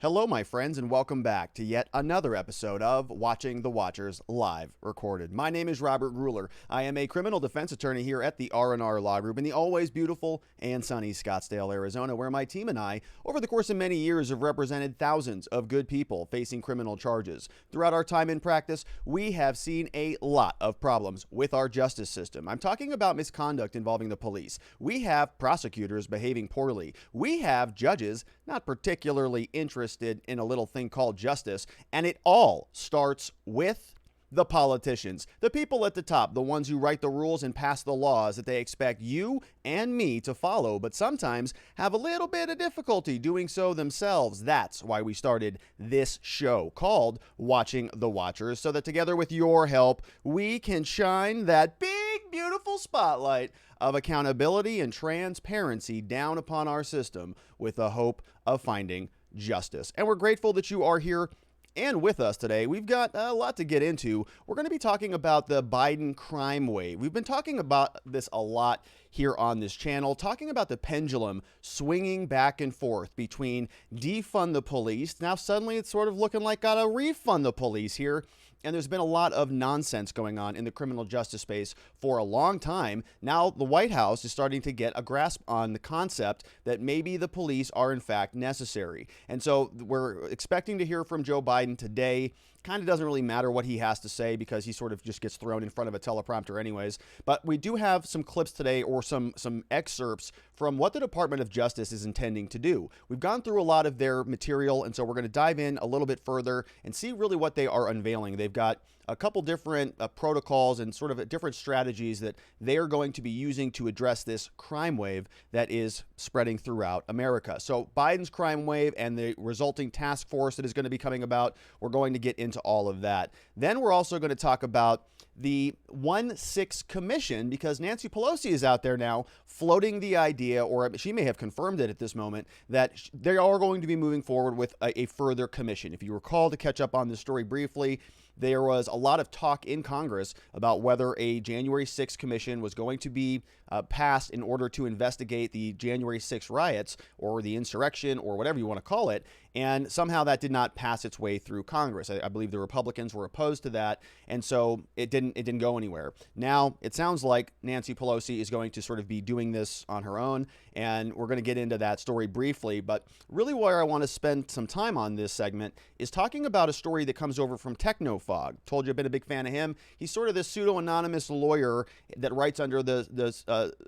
Hello, my friends, and welcome back to yet another episode of Watching the Watchers Live Recorded. My name is Robert Gruler. I am a criminal defense attorney here at the R&R Law Group in the always beautiful and sunny Scottsdale, Arizona, where my team and I, over the course of many years, have represented thousands of good people facing criminal charges. Throughout our time in practice, we have seen a lot of problems with our justice system. I'm talking about misconduct involving the police. We have prosecutors behaving poorly. We have judges not particularly interested in a little thing called justice, and it all starts with the politicians, the people at the top, the ones who write the rules and pass the laws that they expect you and me to follow, but sometimes have a little bit of difficulty doing so themselves. That's why we started this show called Watching the Watchers, so that together with your help, we can shine that big, beautiful spotlight of accountability and transparency down upon our system with the hope of finding justice. And we're grateful that you are here and with us today. We've got a lot to get into. We're going to be talking about the Biden crime wave. We've been talking about this a lot here on this channel, talking about the pendulum swinging back and forth between defund the police. Now suddenly it's sort of looking like gotta refund the police here. And there's been a lot of nonsense going on in the criminal justice space for a long time. Now the White House is starting to get a grasp on the concept that maybe the police are in fact necessary. And so we're expecting to hear from Joe Biden today. Kind of doesn't really matter what he has to say because he sort of just gets thrown in front of a teleprompter anyways. But we do have some clips today, or some excerpts from what the Department of Justice is intending to do. We've gone through a lot of their material, and so we're going to dive in a little bit further and see really what they are unveiling. They've got a couple different protocols and sort of different strategies that they are going to be using to address this crime wave that is spreading throughout America. So Biden's crime wave and the resulting task force that is going to be coming about, we're going to get into all of that. Then we're also going to talk about the 1-6 commission, because Nancy Pelosi is out there now floating the idea, or she may have confirmed it at this moment, that they are going to be moving forward with a further commission. If you recall, to catch up on this story briefly, there was a lot of talk in Congress about whether a January 6th commission was going to be passed in order to investigate the January 6th riots or the insurrection or whatever you want to call it. And somehow that did not pass its way through Congress. I believe the Republicans were opposed to that. And so it didn't go anywhere. Now it sounds like Nancy Pelosi is going to sort of be doing this on her own. And we're going to get into that story briefly. But really where I want to spend some time on this segment is talking about a story that comes over from Technofog. Told you I've been a big fan of him. He's sort of this pseudo-anonymous lawyer that writes under the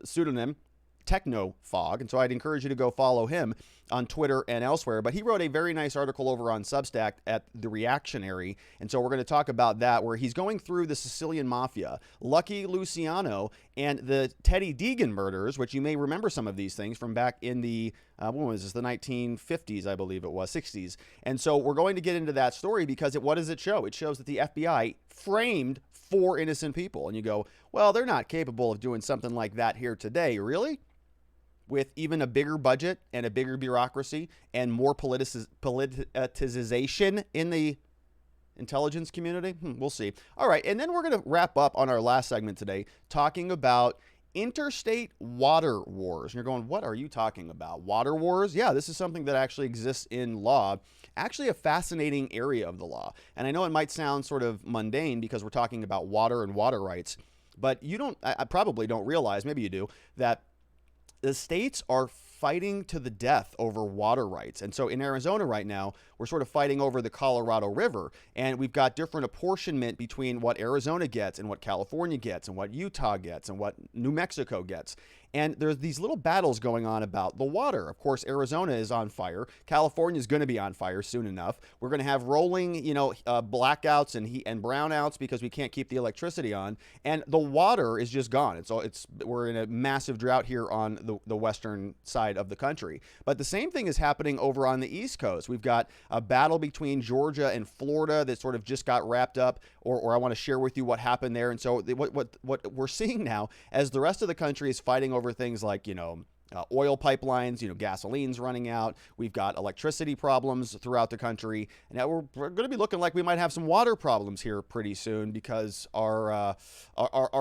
pseudonym Technofog, and so I'd encourage you to go follow him on Twitter and elsewhere. But he wrote a very nice article over on Substack at The Reactionary, and so we're going to talk about that, where he's going through the Sicilian Mafia, Lucky Luciano, and the Teddy Deegan murders, which you may remember some of these things from back in the, when was this, the 1950s, I believe it was, 60s. And so we're going to get into that story because what does it show? It shows that the FBI framed 4 innocent people. And you go, well, they're not capable of doing something like that here today, really? With even a bigger budget and a bigger bureaucracy and more politicization in the intelligence community? We'll see. All right, and then we're going to wrap up on our last segment today talking about Interstate Water Wars. And you're going, what are you talking about? Water wars? Yeah, this is something that actually exists in law. Actually a fascinating area of the law. And I know it might sound sort of mundane because we're talking about water and water rights, but I probably don't realize, maybe you do, that the states are fighting to the death over water rights. And so in Arizona right now, we're sort of fighting over the Colorado River, and we've got different apportionment between what Arizona gets and what California gets and what Utah gets and what New Mexico gets. And there's these little battles going on about the water. Of course, Arizona is on fire. California is going to be on fire soon enough. We're going to have rolling, blackouts and brownouts because we can't keep the electricity on. And the water is just gone. We're in a massive drought here on the western side of the country. But the same thing is happening over on the East Coast. We've got a battle between Georgia and Florida that sort of just got wrapped up, or I want to share with you what happened there. And so what we're seeing now, as the rest of the country is fighting over things like, oil pipelines, gasoline's running out. We've got electricity problems throughout the country. And now we're going to be looking like we might have some water problems here pretty soon because our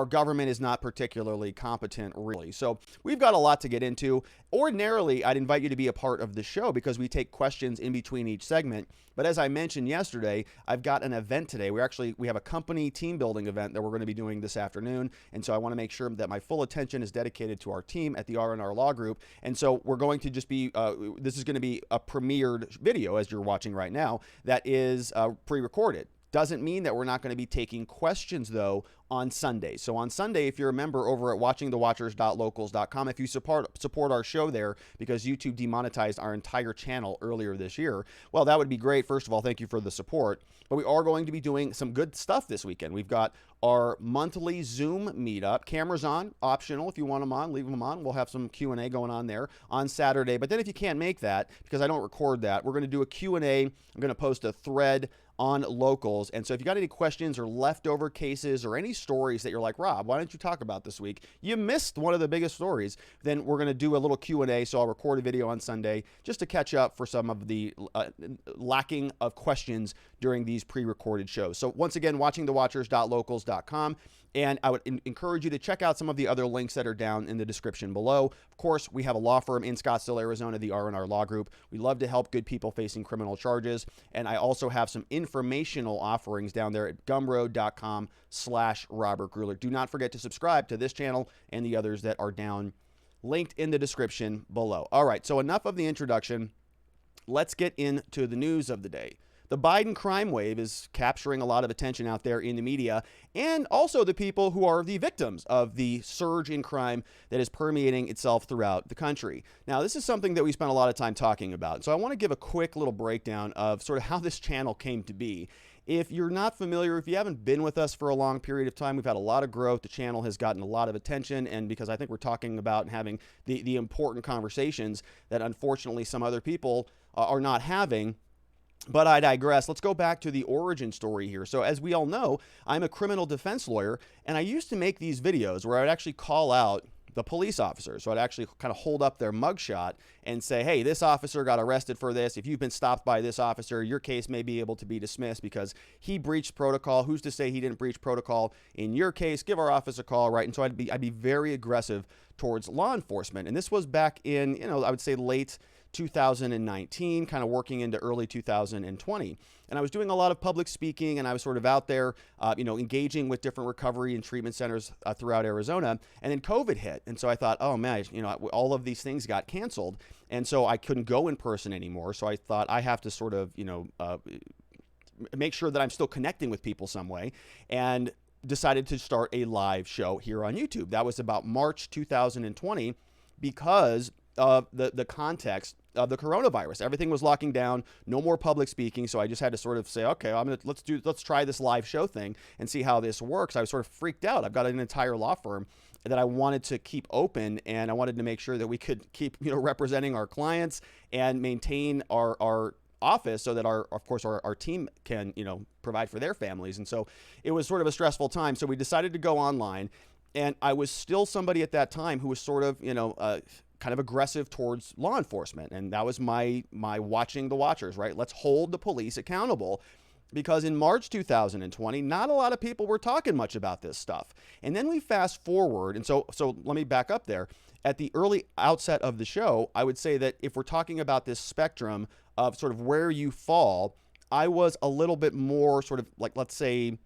government is not particularly competent, really. So we've got a lot to get into. Ordinarily, I'd invite you to be a part of the show because we take questions in between each segment. But as I mentioned yesterday, I've got an event today. We have a company team building event that we're going to be doing this afternoon. And so I want to make sure that my full attention is dedicated to our team at the R&R Law Group. And so we're going to just be, this is going to be a premiered video as you're watching right now that is pre-recorded. Doesn't mean that we're not going to be taking questions, though, on Sunday. So on Sunday, if you're a member over at watchingthewatchers.locals.com, if you support our show there because YouTube demonetized our entire channel earlier this year, well, that would be great. First of all, thank you for the support. But we are going to be doing some good stuff this weekend. We've got our monthly Zoom meetup. Cameras on, optional. If you want them on, leave them on. We'll have some Q&A going on there on Saturday. But then if you can't make that, because I don't record that, we're going to do a Q&A. I'm going to post a thread on Locals. And so if you got any questions or leftover cases or any stories that you're like, Rob, why don't you talk about this week? You missed one of the biggest stories. Then we're going to do a little Q&A. So I'll record a video on Sunday just to catch up for some of the lacking of questions during these pre-recorded shows. So once again, watchingthewatchers.locals.com. And I would encourage you to check out some of the other links that are down in the description below. Of course, we have a law firm in Scottsdale, Arizona, the R&R Law Group. We love to help good people facing criminal charges. And I also have some informational offerings down there at gumroad.com/Robert Gruler. Do not forget to subscribe to this channel and the others that are down linked in the description below. All right, so enough of the introduction. Let's get into the news of the day. The Biden crime wave is capturing a lot of attention out there in the media and also the people who are the victims of the surge in crime that is permeating itself throughout the country. Now, this is something that we spent a lot of time talking about. So I want to give a quick little breakdown of sort of how this channel came to be. If you're not familiar, if you haven't been with us for a long period of time, we've had a lot of growth. The channel has gotten a lot of attention, and because I think we're talking about and having the important conversations that unfortunately some other people are not having. But I digress. Let's go back to the origin story here. So as we all know, I'm a criminal defense lawyer, and I used to make these videos where I would actually call out the police officers. So I'd actually kind of hold up their mugshot and say, hey, this officer got arrested for this. If you've been stopped by this officer, your case may be able to be dismissed because he breached protocol. Who's to say he didn't breach protocol? In your case, give our office a call, right? And so I'd be very aggressive towards law enforcement. And this was back in, I would say late 2019, kind of working into early 2020. And I was doing a lot of public speaking, and I was sort of out there, engaging with different recovery and treatment centers throughout Arizona. And then COVID hit. And so I thought, oh man, all of these things got canceled. And so I couldn't go in person anymore. So I thought I have to sort of, make sure that I'm still connecting with people some way. And decided to start a live show here on YouTube. That was about March 2020 because of the context of the coronavirus. Everything was locking down, no more public speaking. So I just had to sort of say, okay, let's try this live show thing and see how this works. I was sort of freaked out. I've got an entire law firm that I wanted to keep open, and I wanted to make sure that we could keep, representing our clients and maintain our office so that our team can, provide for their families. And so it was sort of a stressful time. So we decided to go online, and I was still somebody at that time who was sort of, kind of aggressive towards law enforcement. And that was my watching the watchers, right? Let's hold the police accountable, because in March 2020, not a lot of people were talking much about this stuff. And then we fast forward. And so let me back up there. At the early outset of the show, I would say that if we're talking about this spectrum of sort of where you fall, I was a little bit more sort of like, let's say,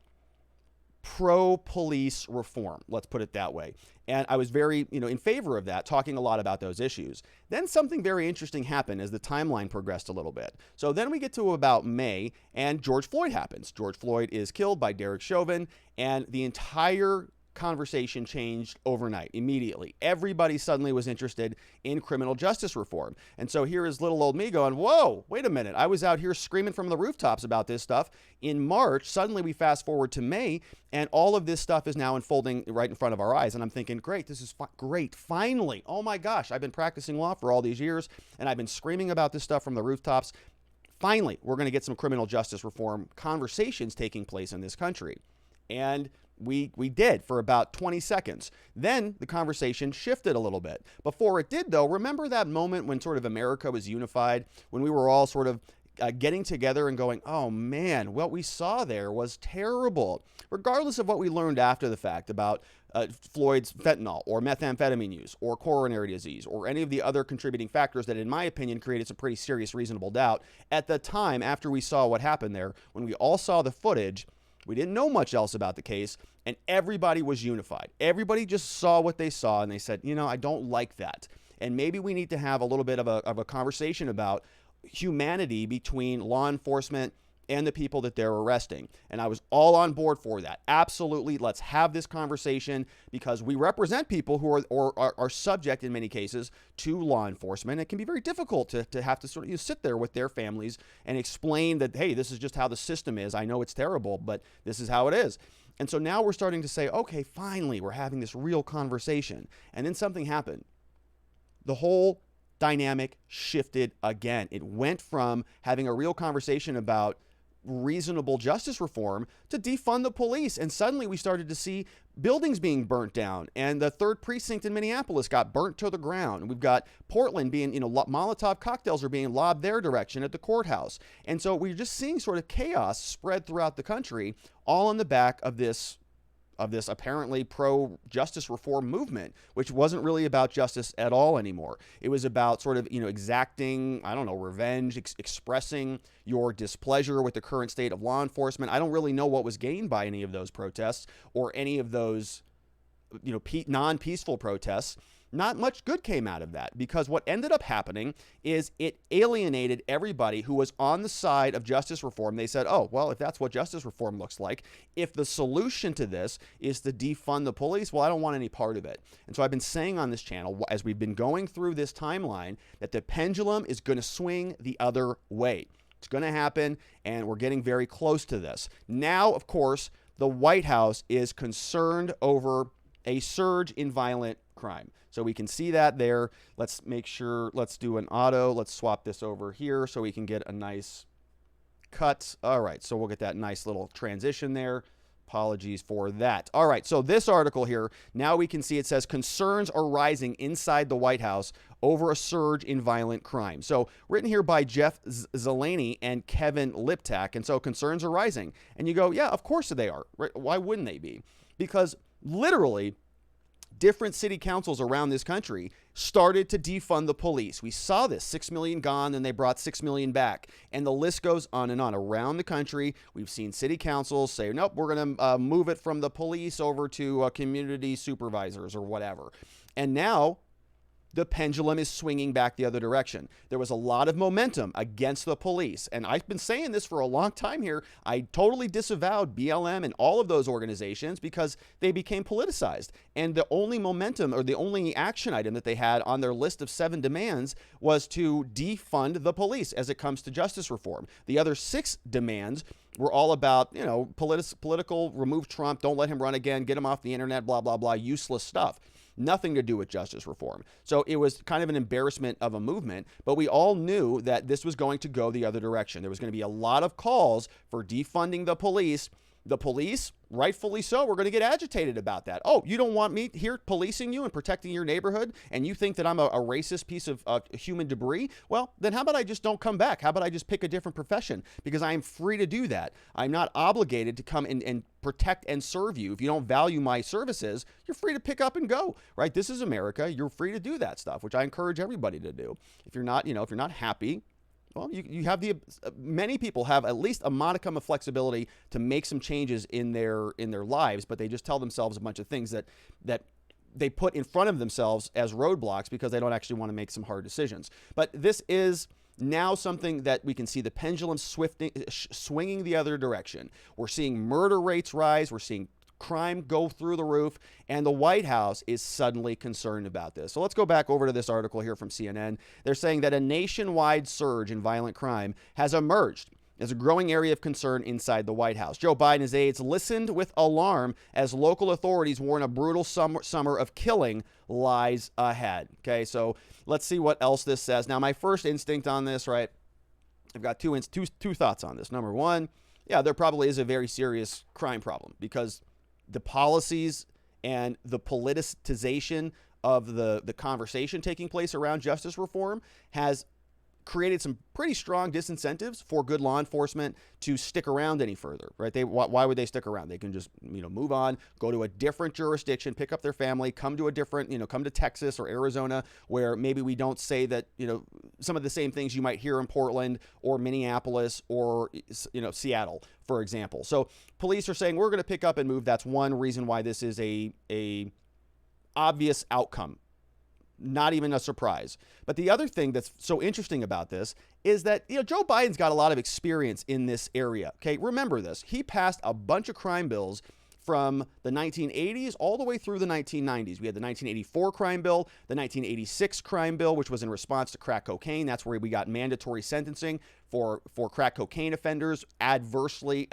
pro-police reform, let's put it that way. And I was very, in favor of that, talking a lot about those issues. Then something very interesting happened as the timeline progressed a little bit. So then we get to about May, and George Floyd happens. George Floyd is killed by Derek Chauvin, and the entire conversation changed overnight, immediately. Everybody suddenly was interested in criminal justice reform. And so here is little old me going, whoa, wait a minute. I was out here screaming from the rooftops about this stuff in March. Suddenly we fast forward to May, and all of this stuff is now unfolding right in front of our eyes. And I'm thinking, great, this is great. Finally. Oh my gosh, I've been practicing law for all these years, and I've been screaming about this stuff from the rooftops. Finally, we're going to get some criminal justice reform conversations taking place in this country. And we did for about 20 seconds. Then the conversation shifted a little bit. Before it did, though, remember that moment when sort of America was unified, when we were all sort of getting together and going, oh man, what we saw there was terrible. Regardless of what we learned after the fact about Floyd's fentanyl or methamphetamine use or coronary disease or any of the other contributing factors that, in my opinion, created some pretty serious reasonable doubt. At the time, after we saw what happened there, when we all saw the footage, we didn't know much else about the case, and everybody was unified. Everybody just saw what they saw, and they said, you know, I don't like that. And maybe we need to have a little bit of a conversation about humanity between law enforcement and the people that they're arresting. And I was all on board for that. Absolutely. Let's have this conversation, because we represent people who are subject in many cases to law enforcement. It can be very difficult to have to sort of sit there with their families and explain that, hey, this is just how the system is. I know it's terrible, but this is how it is. And so now we're starting to say, okay, finally, we're having this real conversation. And then something happened. The whole dynamic shifted again. It went from having a real conversation about reasonable justice reform to defund the police. And suddenly we started to see buildings being burnt down, and the 3rd precinct in Minneapolis got burnt to the ground. We've got Portland being, Molotov cocktails are being lobbed their direction at the courthouse. And so we're just seeing sort of chaos spread throughout the country, all on the back of this apparently pro-justice reform movement, which wasn't really about justice at all anymore. It was about sort of, exacting, revenge, expressing your displeasure with the current state of law enforcement. I don't really know what was gained by any of those protests or any of those, non-peaceful protests. Not much good came out of that, because what ended up happening is it alienated everybody who was on the side of justice reform. They said, oh, well, if that's what justice reform looks like, if the solution to this is to defund the police, well, I don't want any part of it. And so I've been saying on this channel, as we've been going through this timeline, that the pendulum is going to swing the other way. It's going to happen, and we're getting very close to this. Now, of course, the White House is concerned over a surge in violent crime. So we can see that there. Let's make sure, let's do an auto. Let's swap this over here so we can get a nice cut. All right, so we'll get that nice little transition there. Apologies for that. All right, so this article here, now we can see it says concerns are rising inside the White House over a surge in violent crime. So written here by Jeff Zeleny and Kevin Liptak. And so concerns are rising. And you go, yeah, of course they are. Right? Why wouldn't they be? Because literally, different city councils around this country started to defund the police. We saw this, 6 million gone, and they brought 6 million back. And the list goes on and on. Around the country, we've seen city councils say, nope, we're going to move it from the police over to community supervisors or whatever. And now the pendulum is swinging back the other direction. There was a lot of momentum against the police. And I've been saying this for a long time here. I totally disavowed BLM and all of those organizations because they became politicized. And the only momentum, or the only action item that they had on their list of 7 demands, was to defund the police as it comes to justice reform. The other 6 demands were all about, political, remove Trump, don't let him run again, get him off the internet, blah, blah, blah, useless stuff. Nothing to do with justice reform. So it was kind of an embarrassment of a movement, but we all knew that this was going to go the other direction. There was going to be a lot of calls for defunding the police. The police, rightfully so, we're going to get agitated about that. Oh, you don't want me here policing you and protecting your neighborhood, and you think that I'm a racist piece of human debris? Well, then how about I just don't come back? How about I just pick a different profession? Because I am free to do that. I'm not obligated to come and protect and serve you. If you don't value my services, you're free to pick up and go, right? This is America. You're free to do that stuff, which I encourage everybody to do. If you're not, if you're not happy, well, you have many people have at least a modicum of flexibility to make some changes in their lives, but they just tell themselves a bunch of things that they put in front of themselves as roadblocks because they don't actually want to make some hard decisions. But this is now something that we can see the pendulum swinging the other direction. We're seeing murder rates rise. We're seeing crime go through the roof, and the White House is suddenly concerned about this. So let's go back over to this article here from CNN. They're saying that a nationwide surge in violent crime has emerged as a growing area of concern inside the White House. Joe Biden's aides listened with alarm as local authorities warn a brutal summer of killing lies ahead. Okay, so let's see what else this says. Now, my first instinct on this, right, I've got two thoughts on this. Number one, yeah, there probably is a very serious crime problem because the policies and the politicization of the conversation taking place around justice reform has created some pretty strong disincentives for good law enforcement to stick around any further, right? Why would they stick around? They can just, move on, go to a different jurisdiction, pick up their family, come to a different, come to Texas or Arizona, where maybe we don't say that, some of the same things you might hear in Portland or Minneapolis or, Seattle, for example. So police are saying we're going to pick up and move. That's one reason why this is a obvious outcome. Not even a surprise. But the other thing that's so interesting about this is that, Joe Biden's got a lot of experience in this area. Okay, remember this. He passed a bunch of crime bills from the 1980s all the way through the 1990s. We had the 1984 crime bill, the 1986 crime bill, which was in response to crack cocaine. That's where we got mandatory sentencing for crack cocaine offenders, adversely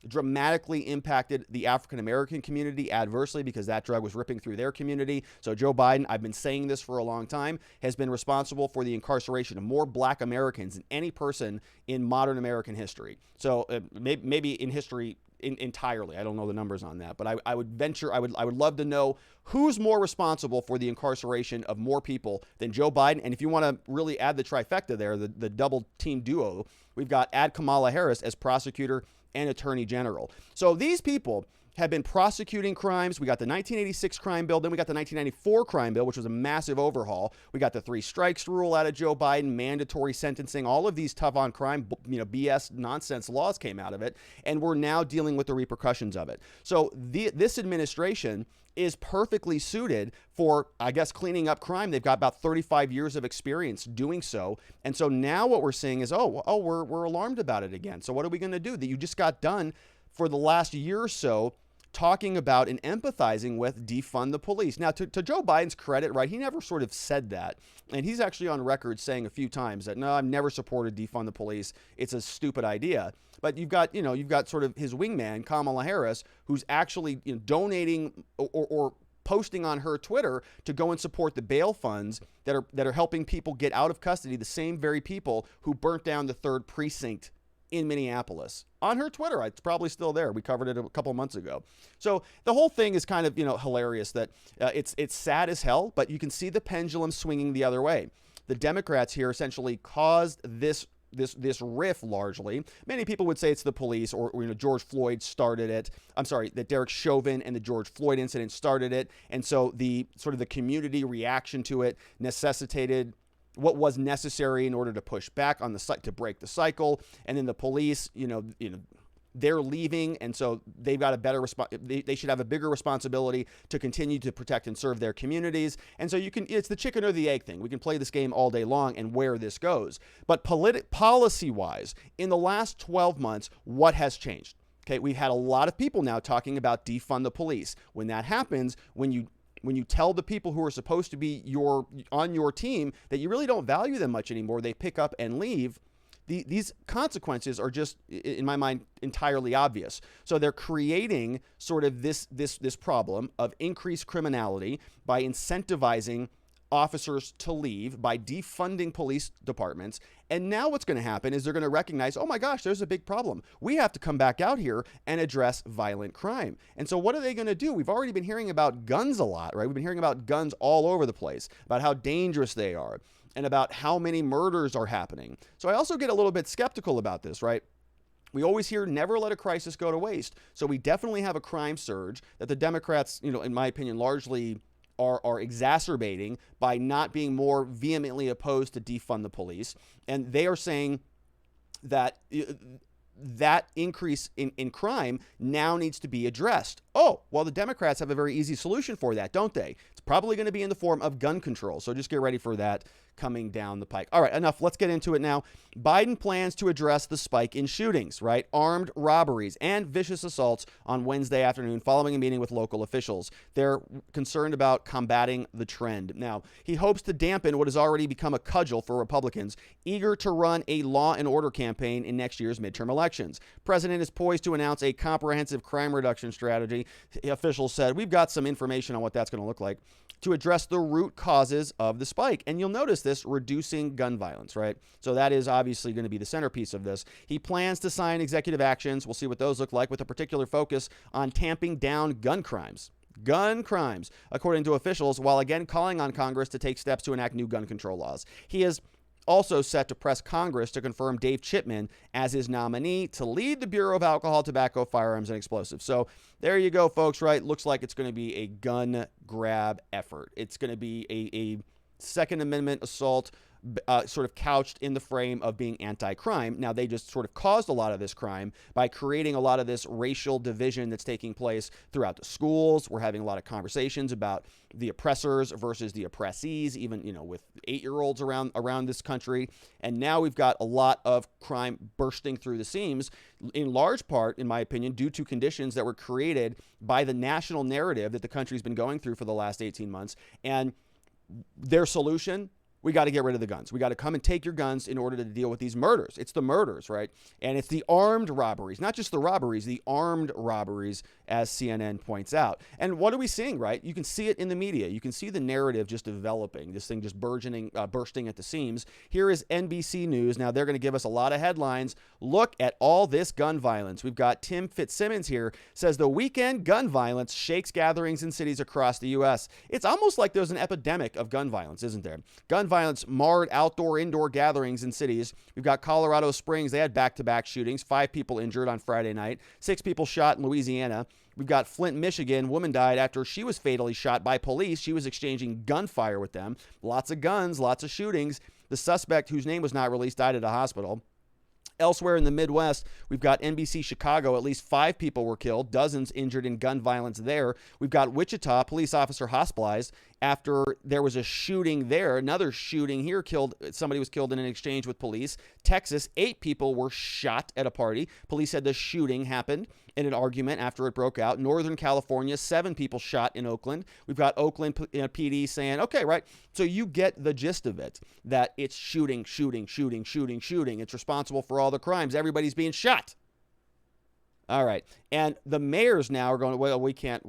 dramatically impacted the African-American community adversely because that drug was ripping through their community. So Joe Biden, I've been saying this for a long time, has been responsible for the incarceration of more black Americans than any person in modern American history. So maybe in history entirely. I don't know the numbers on that, but I would venture, I would love to know who's more responsible for the incarceration of more people than Joe Biden. And if you want to really add the trifecta there, the double team duo, we've got Kamala Harris as prosecutor and attorney general. So these people have been prosecuting crimes. We got the 1986 crime bill, then we got the 1994 crime bill, which was a massive overhaul. We got the 3 strikes rule out of Joe Biden, mandatory sentencing, all of these tough on crime, BS nonsense laws came out of it, and we're now dealing with the repercussions of it. So this administration is perfectly suited for, I guess, cleaning up crime. They've got about 35 years of experience doing so. And so now what we're seeing is, we're alarmed about it again. So what are we going to do? That you just got done for the last year or so talking about and empathizing with defund the police. Now, to Joe Biden's credit, right, he never sort of said that. And he's actually on record saying a few times that, no, I've never supported defund the police. It's a stupid idea. But you've got sort of his wingman, Kamala Harris, who's actually donating or posting on her Twitter to go and support the bail funds that are helping people get out of custody, the same very people who burnt down the 3rd precinct in Minneapolis. On her Twitter, it's probably still there. We covered it a couple months ago. So the whole thing is kind of hilarious that it's sad as hell, but you can see the pendulum swinging the other way. The Democrats here essentially caused this riff largely. Many people would say it's the police or George Floyd started it. I'm sorry, that Derek Chauvin and the George Floyd incident started it. And so the community reaction to it necessitated what was necessary in order to push back on to break the cycle. And then the police, they're leaving, and so they've got a better they should have a bigger responsibility to continue to protect and serve their communities. And so it's the chicken or the egg thing. We can play this game all day long and where this goes. But policy-wise, in the last 12 months, what has changed? Okay, we've had a lot of people now talking about defund the police. When that happens, when you tell the people who are supposed to be on your team that you really don't value them much anymore, they pick up and leave. These consequences are just, in my mind, entirely obvious. So they're creating sort of this problem of increased criminality by incentivizing officers to leave, by defunding police departments. And now what's going to happen is they're going to recognize, oh my gosh, there's a big problem. We have to come back out here and address violent crime. And so what are they going to do? We've already been hearing about guns a lot, right? We've been hearing about guns all over the place, about how dangerous they are, and about how many murders are happening. So I also get a little bit skeptical about this, right? We always hear never let a crisis go to waste. So we definitely have a crime surge that the Democrats, in my opinion, largely are exacerbating by not being more vehemently opposed to defund the police. And they are saying that that increase in crime now needs to be addressed. Oh, well, the Democrats have a very easy solution for that, don't they? It's probably going to be in the form of gun control. So just get ready for that coming down the pike. All right, enough. Let's get into it now. Biden plans to address the spike in shootings, right? Armed robberies and vicious assaults on Wednesday afternoon following a meeting with local officials. They're concerned about combating the trend. Now, he hopes to dampen what has already become a cudgel for Republicans eager to run a law and order campaign in next year's midterm elections. President is poised to announce a comprehensive crime reduction strategy. Officials said, we've got some information on what that's going to look like. to address the root causes of the spike. And you'll notice this, reducing gun violence, right? So that is obviously going to be the centerpiece of this. He plans to sign executive actions. We'll see what those look like, with a particular focus on tamping down gun crimes. Gun crimes, according to officials, while again calling on Congress to take steps to enact new gun control laws. He is also set to press Congress to confirm Dave Chipman as his nominee to lead the Bureau of Alcohol, Tobacco, Firearms, and Explosives. So there you go, folks, right? Looks like it's going to be a gun grab effort. It's going to be a Second Amendment assault, sort of couched in the frame of being anti-crime. Now, they just sort of caused a lot of this crime by creating a lot of this racial division that's taking place throughout the schools. We're having a lot of conversations about the oppressors versus the oppressees, even, with 8-year-olds around this country. And now we've got a lot of crime bursting through the seams, in large part, in my opinion, due to conditions that were created by the national narrative that the country's been going through for the last 18 months. And their solution: we got to get rid of the guns. We got to come and take your guns in order to deal with these murders. It's the murders, right? And it's the armed robberies, not just the robberies, the armed robberies, as CNN points out. And what are we seeing, right? You can see it in the media. You can see the narrative just developing, this thing just bursting at the seams. Here is NBC News. Now, they're going to give us a lot of headlines. Look at all this gun violence. We've got Tim Fitzsimmons here, says the weekend gun violence shakes gatherings in cities across the U.S. It's almost like there's an epidemic of gun violence, isn't there? Gun violence marred indoor gatherings in cities. We've got Colorado Springs. They had back-to-back shootings. 5 people injured on Friday night. 6 people shot in Louisiana. We've got Flint, Michigan. Woman died after she was fatally shot by police. She was exchanging gunfire with them. Lots of guns, lots of shootings. The suspect, whose name was not released, died at a hospital. Elsewhere in the Midwest, we've got NBC Chicago. At least 5 people were killed, dozens injured in gun violence there. We've got Wichita, police officer hospitalized after there was a shooting there. Another shooting here, somebody was killed in an exchange with police. Texas, 8 people were shot at a party. Police said the shooting happened in an argument after it broke out. Northern California, 7 people shot in Oakland. We've got Oakland PD saying, okay, right, so you get the gist of it, that it's shooting. It's responsible for all the crimes. Everybody's being shot. All right. And the mayors now are going, well, we can't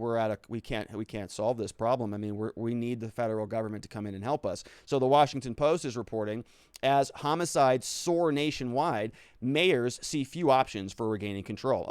solve this problem. I mean, we need the federal government to come in and help us. So the Washington Post is reporting, as homicides soar nationwide, mayors see few options for regaining control.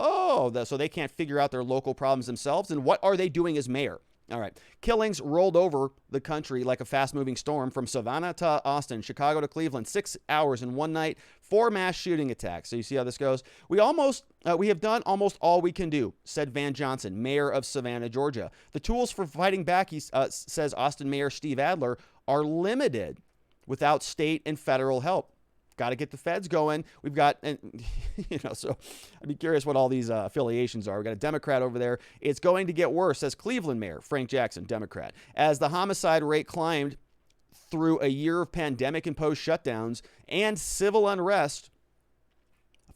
So they can't figure out their local problems themselves. And what are they doing as mayor? All right. Killings rolled over the country like a fast-moving storm, from Savannah to Austin, Chicago to Cleveland, 6 hours in one night, 4 mass shooting attacks. So you see how this goes? We have done almost all we can do, said Van Johnson, mayor of Savannah, Georgia. The tools for fighting back, says Austin Mayor Steve Adler, are limited without state and federal help. Got to get the feds going. We've got, so I'd be curious what all these affiliations are. We've got a Democrat over there. It's going to get worse, says Cleveland Mayor Frank Jackson, Democrat. As the homicide rate climbed through a year of pandemic-imposed shutdowns and civil unrest,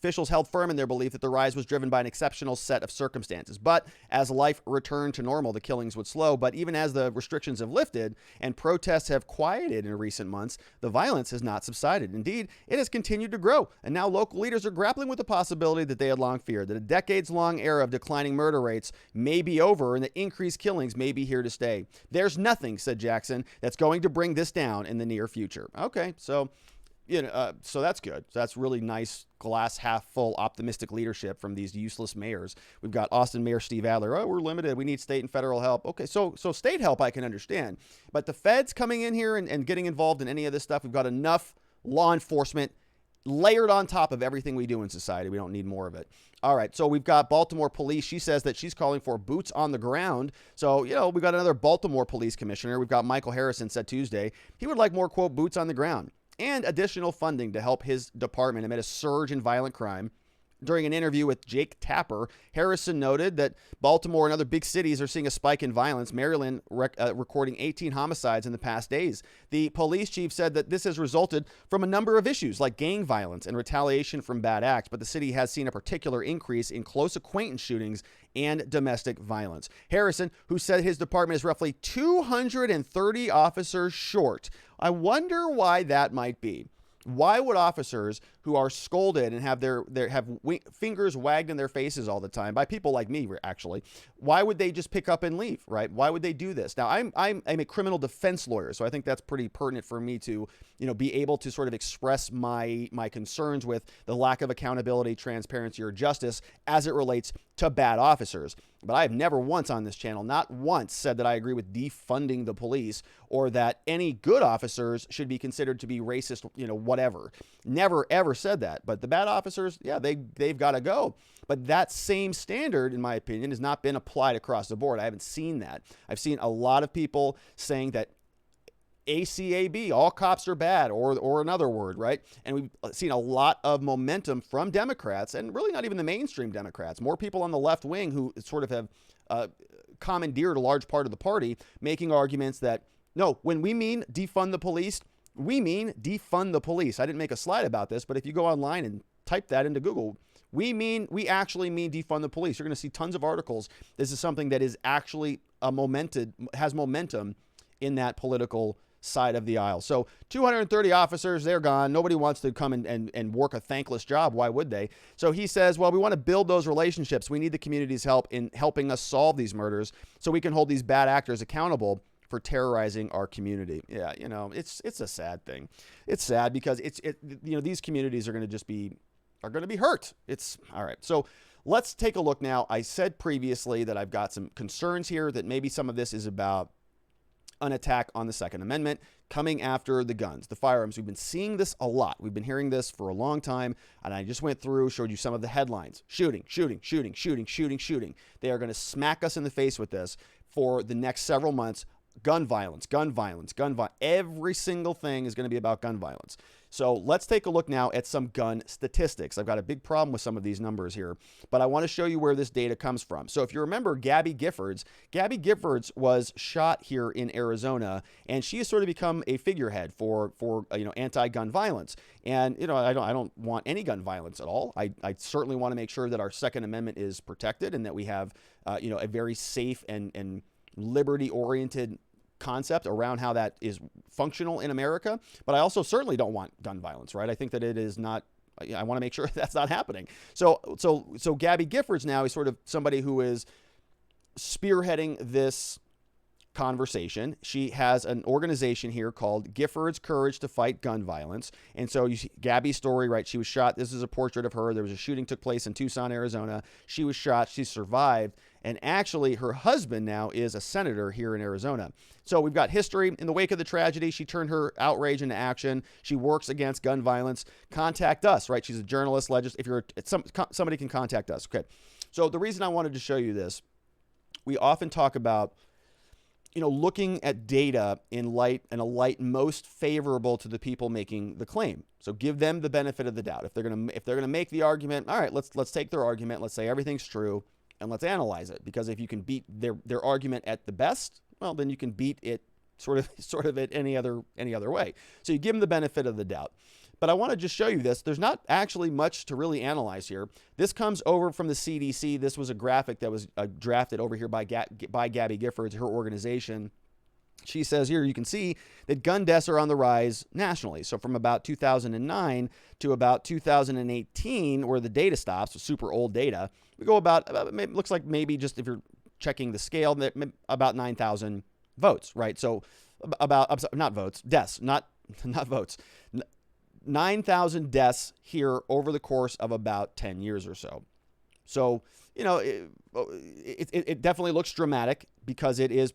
officials held firm in their belief that the rise was driven by an exceptional set of circumstances. But as life returned to normal, the killings would slow. But even as the restrictions have lifted and protests have quieted in recent months, the violence has not subsided. Indeed, it has continued to grow. And now local leaders are grappling with the possibility that they had long feared, that a decades-long era of declining murder rates may be over and that increased killings may be here to stay. There's nothing, said Jackson, that's going to bring this down in the near future. Okay, so that's good. So that's really nice, glass half full, optimistic leadership from these useless mayors. We've got Austin Mayor Steve Adler. Oh, we're limited. We need state and federal help. Okay, so state help I can understand. But the feds coming in here and getting involved in any of this stuff, we've got enough law enforcement layered on top of everything we do in society. We don't need more of it. All right, so we've got Baltimore police. She says that she's calling for boots on the ground. So, we've got another Baltimore police commissioner. We've got Michael Harrison said Tuesday he would like more, quote, boots on the ground and additional funding to help his department amid a surge in violent crime. During an interview with Jake Tapper, Harrison noted that Baltimore and other big cities are seeing a spike in violence, Maryland recording 18 homicides in the past days. The police chief said that this has resulted from a number of issues like gang violence and retaliation from bad acts, but the city has seen a particular increase in close acquaintance shootings and domestic violence. Harrison, who said his department is roughly 230 officers short. I wonder why that might be. Why would officers who are scolded and have their fingers wagged in their faces all the time by people like me, actually, why would they just pick up and leave, right? Why would they do this? Now, I'm a criminal defense lawyer, so I think that's pretty pertinent for me to, be able to sort of express my concerns with the lack of accountability, transparency, or justice as it relates to bad officers. But I have never once on this channel, not once, said that I agree with defunding the police or that any good officers should be considered to be racist, whatever. Never, ever said that. But the bad officers, yeah, they've got to go. But that same standard, in my opinion, has not been applied across the board. I haven't seen that. I've seen a lot of people saying that ACAB, all cops are bad, or another word, right? And we've seen a lot of momentum from Democrats, and really not even the mainstream Democrats, more people on the left wing who sort of have commandeered a large part of the party, making arguments that, no, when we mean defund the police, we mean defund the police. I didn't make a slide about this, but if you go online and type that into Google, we actually mean defund the police. You're going to see tons of articles. This is something that is actually has momentum in that political side of the aisle. So 230 officers, they're gone. Nobody wants to come and work a thankless job. Why would they? So he says, well, we want to build those relationships. We need the community's help in helping us solve these murders so we can hold these bad actors accountable for terrorizing our community. Yeah, it's a sad thing. It's sad because these communities are going to be hurt. It's all right. So let's take a look now. I said previously that I've got some concerns here that maybe some of this is about an attack on the Second Amendment, coming after the guns, the firearms. We've been seeing this a lot. We've been hearing this for a long time, and I just went through, showed you some of the headlines. Shooting, shooting, shooting, shooting, shooting, shooting. They are going to smack us in the face with this for the next several months. Gun violence, gun violence, gun violence. Every single thing is going to be about gun violence. So let's take a look now at some gun statistics. I've got a big problem with some of these numbers here, but I want to show you where this data comes from. So if you remember Gabby Giffords was shot here in Arizona, and she has sort of become a figurehead for anti-gun violence. And I don't want any gun violence at all. I certainly want to make sure that our Second Amendment is protected and that we have a very safe and liberty-oriented concept around how that is functional in America. But I also certainly don't want gun violence, right? I think that it is not, I want to make sure that's not happening. So Gabby Giffords now is sort of somebody who is spearheading this conversation. She has an organization here called Giffords Courage to Fight Gun Violence. And so you see Gabby's story, right? She was shot. This is a portrait of her. There was a shooting took place in Tucson, Arizona. She was shot. She survived. And actually, her husband now is a senator here in Arizona. So we've got history. In the wake of the tragedy, she turned her outrage into action. She works against gun violence. Contact us, right? She's a journalist. If you're somebody can contact us. Okay. So the reason I wanted to show you this, we often talk about looking at data in a light most favorable to the people making the claim. So give them the benefit of the doubt. If they're gonna make the argument, all right, let's take their argument. Let's say everything's true, and let's analyze it. Because if you can beat their argument at the best, well, then you can beat it sort of at any other way. So you give them the benefit of the doubt. But I want to just show you this. There's not actually much to really analyze here. This comes over from the CDC. This was a graphic that was drafted over here by Gabby Giffords, her organization. She says here, you can see that gun deaths are on the rise nationally. So from about 2009 to about 2018, where the data stops, so super old data, we go about it looks like maybe just if you're checking the scale, about 9,000 votes, right? So deaths, not votes. 9,000 deaths here over the course of about 10 years or so. So, it definitely looks dramatic because it is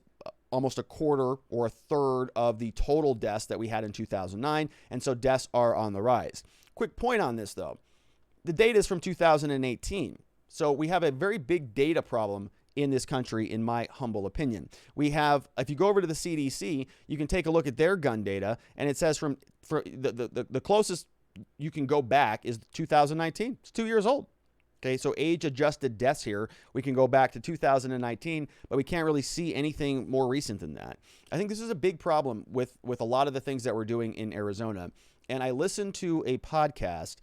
almost a quarter or a third of the total deaths that we had in 2009. And so deaths are on the rise. Quick point on this, though. The data is from 2018. So we have a very big data problem in this country, in my humble opinion. We have, if you go over to the CDC, you can take a look at their gun data, and it says for the closest you can go back is 2019. It's 2 years old. Okay, so age-adjusted deaths here, we can go back to 2019, but we can't really see anything more recent than that. I think this is a big problem with a lot of the things that we're doing in Arizona. And I listened to a podcast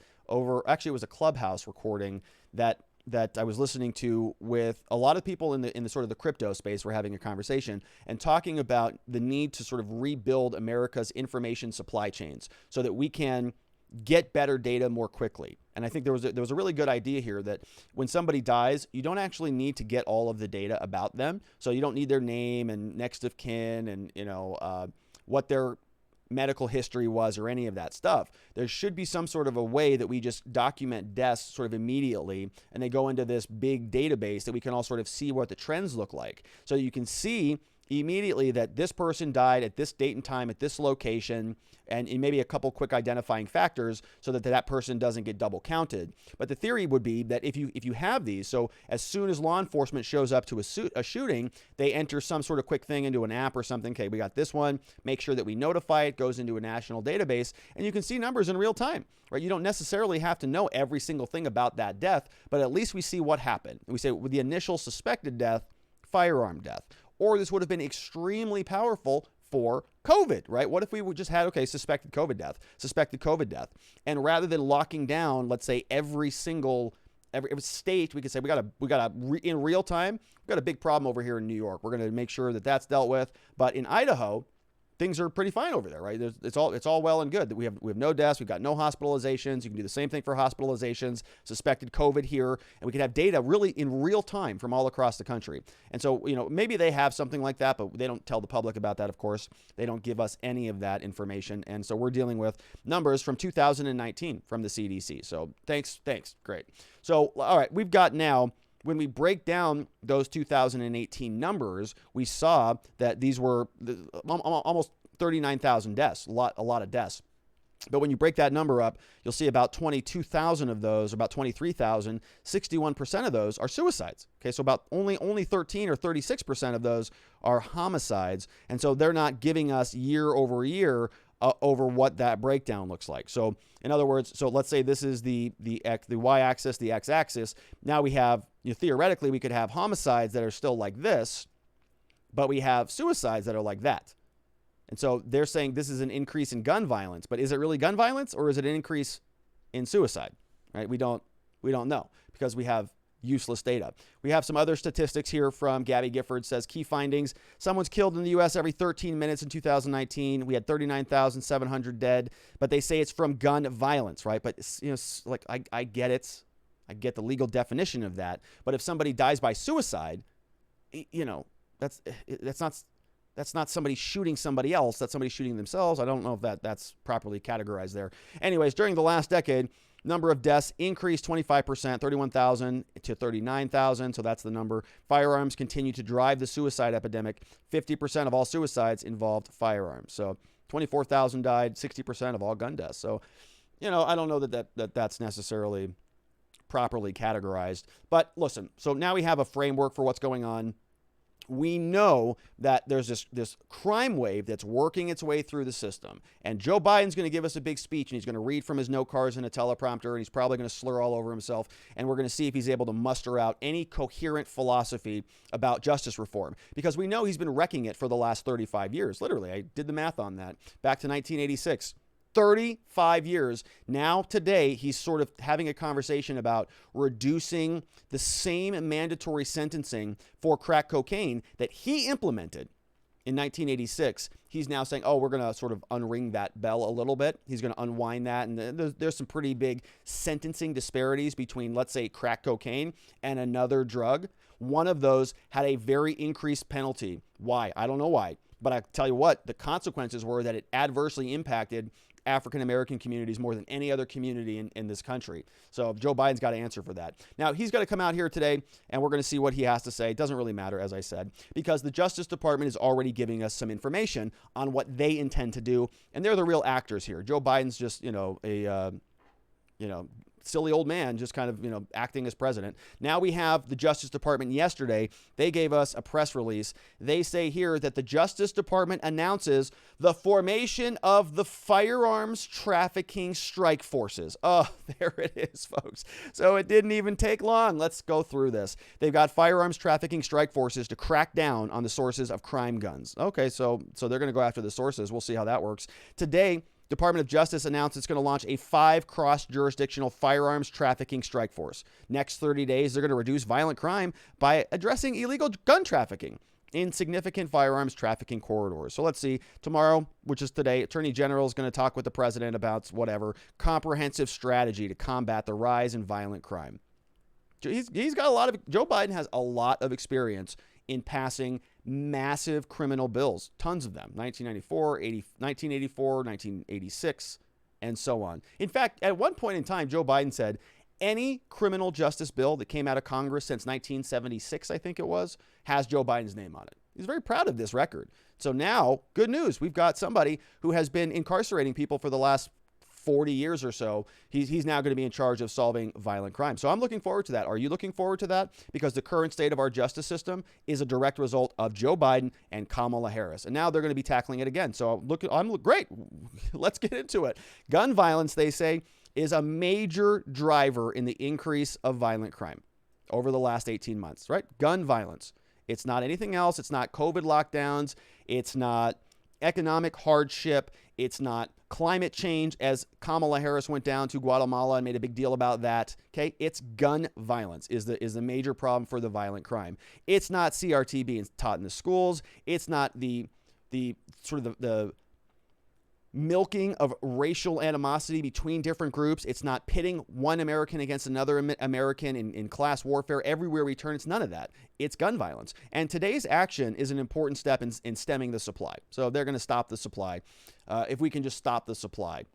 actually it was a Clubhouse recording that I was listening to with a lot of people in the sort of the crypto space. We're having a conversation and talking about the need to sort of rebuild America's information supply chains so that we can get better data more quickly. And I think there was a really good idea here that when somebody dies, you don't actually need to get all of the data about them. So you don't need their name and next of kin and, what their medical history was or any of that stuff. There should be some sort of a way that we just document deaths sort of immediately, and they go into this big database that we can all sort of see what the trends look like. So you can see immediately that this person died at this date and time at this location, and maybe a couple quick identifying factors so that that person doesn't get double counted. But the theory would be that if you have these, so as soon as law enforcement shows up to a shooting, they enter some sort of quick thing into an app or something. Okay, we got this one. Make sure that we notify it, goes into a national database, and you can see numbers in real time, right? You don't necessarily have to know every single thing about that death, but at least we see what happened. We say with the initial suspected death, firearm death. Or this would have been extremely powerful for COVID, right? What if we just had, suspected COVID death. And rather than locking down, let's say every state, we could say in real time, we've got a big problem over here in New York. We're going to make sure that that's dealt with. But in Idaho, things are pretty fine over there, right? It's all well and good that we have no deaths, we've got no hospitalizations. You can do the same thing for hospitalizations, suspected COVID here, and we can have data really in real time from all across the country. And so, maybe they have something like that, but they don't tell the public about that, of course. They don't give us any of that information. And so we're dealing with numbers from 2019 from the CDC. So thanks, great. So, all right, we've got now, when we break down those 2018 numbers, we saw that these were almost 39,000 deaths, a lot of deaths. But when you break that number up, you'll see about 22,000 of those, about 23,000, 61% of those are suicides. Okay, so about only 13 or 36% of those are homicides. And so they're not giving us year over year over what that breakdown looks like. So in other words, so let's say this is the y-axis, the x-axis. Now we have, theoretically, we could have homicides that are still like this, but we have suicides that are like that. And so they're saying this is an increase in gun violence, but is it really gun violence or is it an increase in suicide? Right? We don't know because we have useless data. We have some other statistics here from Gabby Gifford. Says key findings: someone's killed in the U.S. every 13 minutes in 2019. We had 39,700 dead, but they say it's from gun violence, right? But I get it. I get the legal definition of that. But if somebody dies by suicide, that's not somebody shooting somebody else. That's somebody shooting themselves. I don't know if that's properly categorized there. Anyways, during the last decade, number of deaths increased 25%, 31,000 to 39,000. So that's the number. Firearms continue to drive the suicide epidemic. 50% of all suicides involved firearms. So 24,000 died, 60% of all gun deaths. So, I don't know that's necessarily properly categorized. But listen, so now we have a framework for what's going on. We know that there's this crime wave that's working its way through the system. And Joe Biden's going to give us a big speech, and he's going to read from his note cards and a teleprompter, and he's probably going to slur all over himself. And we're going to see if he's able to muster out any coherent philosophy about justice reform. Because we know he's been wrecking it for the last 35 years. Literally, I did the math on that. Back to 1986. 35 years. Now, today, he's sort of having a conversation about reducing the same mandatory sentencing for crack cocaine that he implemented in 1986. He's now saying, we're going to sort of unring that bell a little bit. He's going to unwind that. And there's some pretty big sentencing disparities between, let's say, crack cocaine and another drug. One of those had a very increased penalty. Why? I don't know why. But I tell you what, the consequences were that it adversely impacted African-American communities more than any other community in this country. So Joe Biden's got to answer for that. Now, he's going to come out here today, and we're going to see what he has to say. It doesn't really matter, as I said, because the Justice Department is already giving us some information on what they intend to do, and they're the real actors here. Joe Biden's just, a silly old man just kind of, acting as president. Now we have the Justice Department yesterday. They gave us a press release. They say here that the Justice Department announces the formation of the Firearms Trafficking Strike Forces. Oh, there it is, folks. So it didn't even take long. Let's go through this. They've got Firearms Trafficking Strike Forces to crack down on the sources of crime guns. Okay, so they're going to go after the sources. We'll see how that works. Today, Department of Justice announced it's going to launch a 5 cross-jurisdictional firearms trafficking strike force. Next 30 days, they're going to reduce violent crime by addressing illegal gun trafficking. in significant firearms trafficking corridors. So let's see, tomorrow, which is today, Attorney General is going to talk with the president about whatever comprehensive strategy to combat the rise in violent crime. He's got a lot of, Joe Biden has a lot of experience in passing massive criminal bills, tons of them, 1984, 1986, and so on. In fact, at one point in time, Joe Biden said, any criminal justice bill that came out of Congress since 1976, I think it was, has Joe Biden's name on it. He's very proud of this record. So now, good news. We've got somebody who has been incarcerating people for the last 40 years or so. He's now going to be in charge of solving violent crime. So I'm looking forward to that. Are you looking forward to that? Because the current state of our justice system is a direct result of Joe Biden and Kamala Harris. And now they're going to be tackling it again. So I'm great. Let's get into it. Gun violence, they say, is a major driver in the increase of violent crime over the last 18 months, right? Gun violence. It's not anything else. It's not COVID lockdowns. It's not economic hardship. It's not climate change, as Kamala Harris went down to Guatemala and made a big deal about that. Okay, it's gun violence is the major problem for the violent crime. It's not CRT being taught in the schools. It's not the sort of the milking of racial animosity between different groups. It's not pitting one American against another American in class warfare everywhere we turn. It's none of that. It's gun violence. And today's action is an important step in stemming the supply. So they're going to stop the supply. If we can just stop the supply,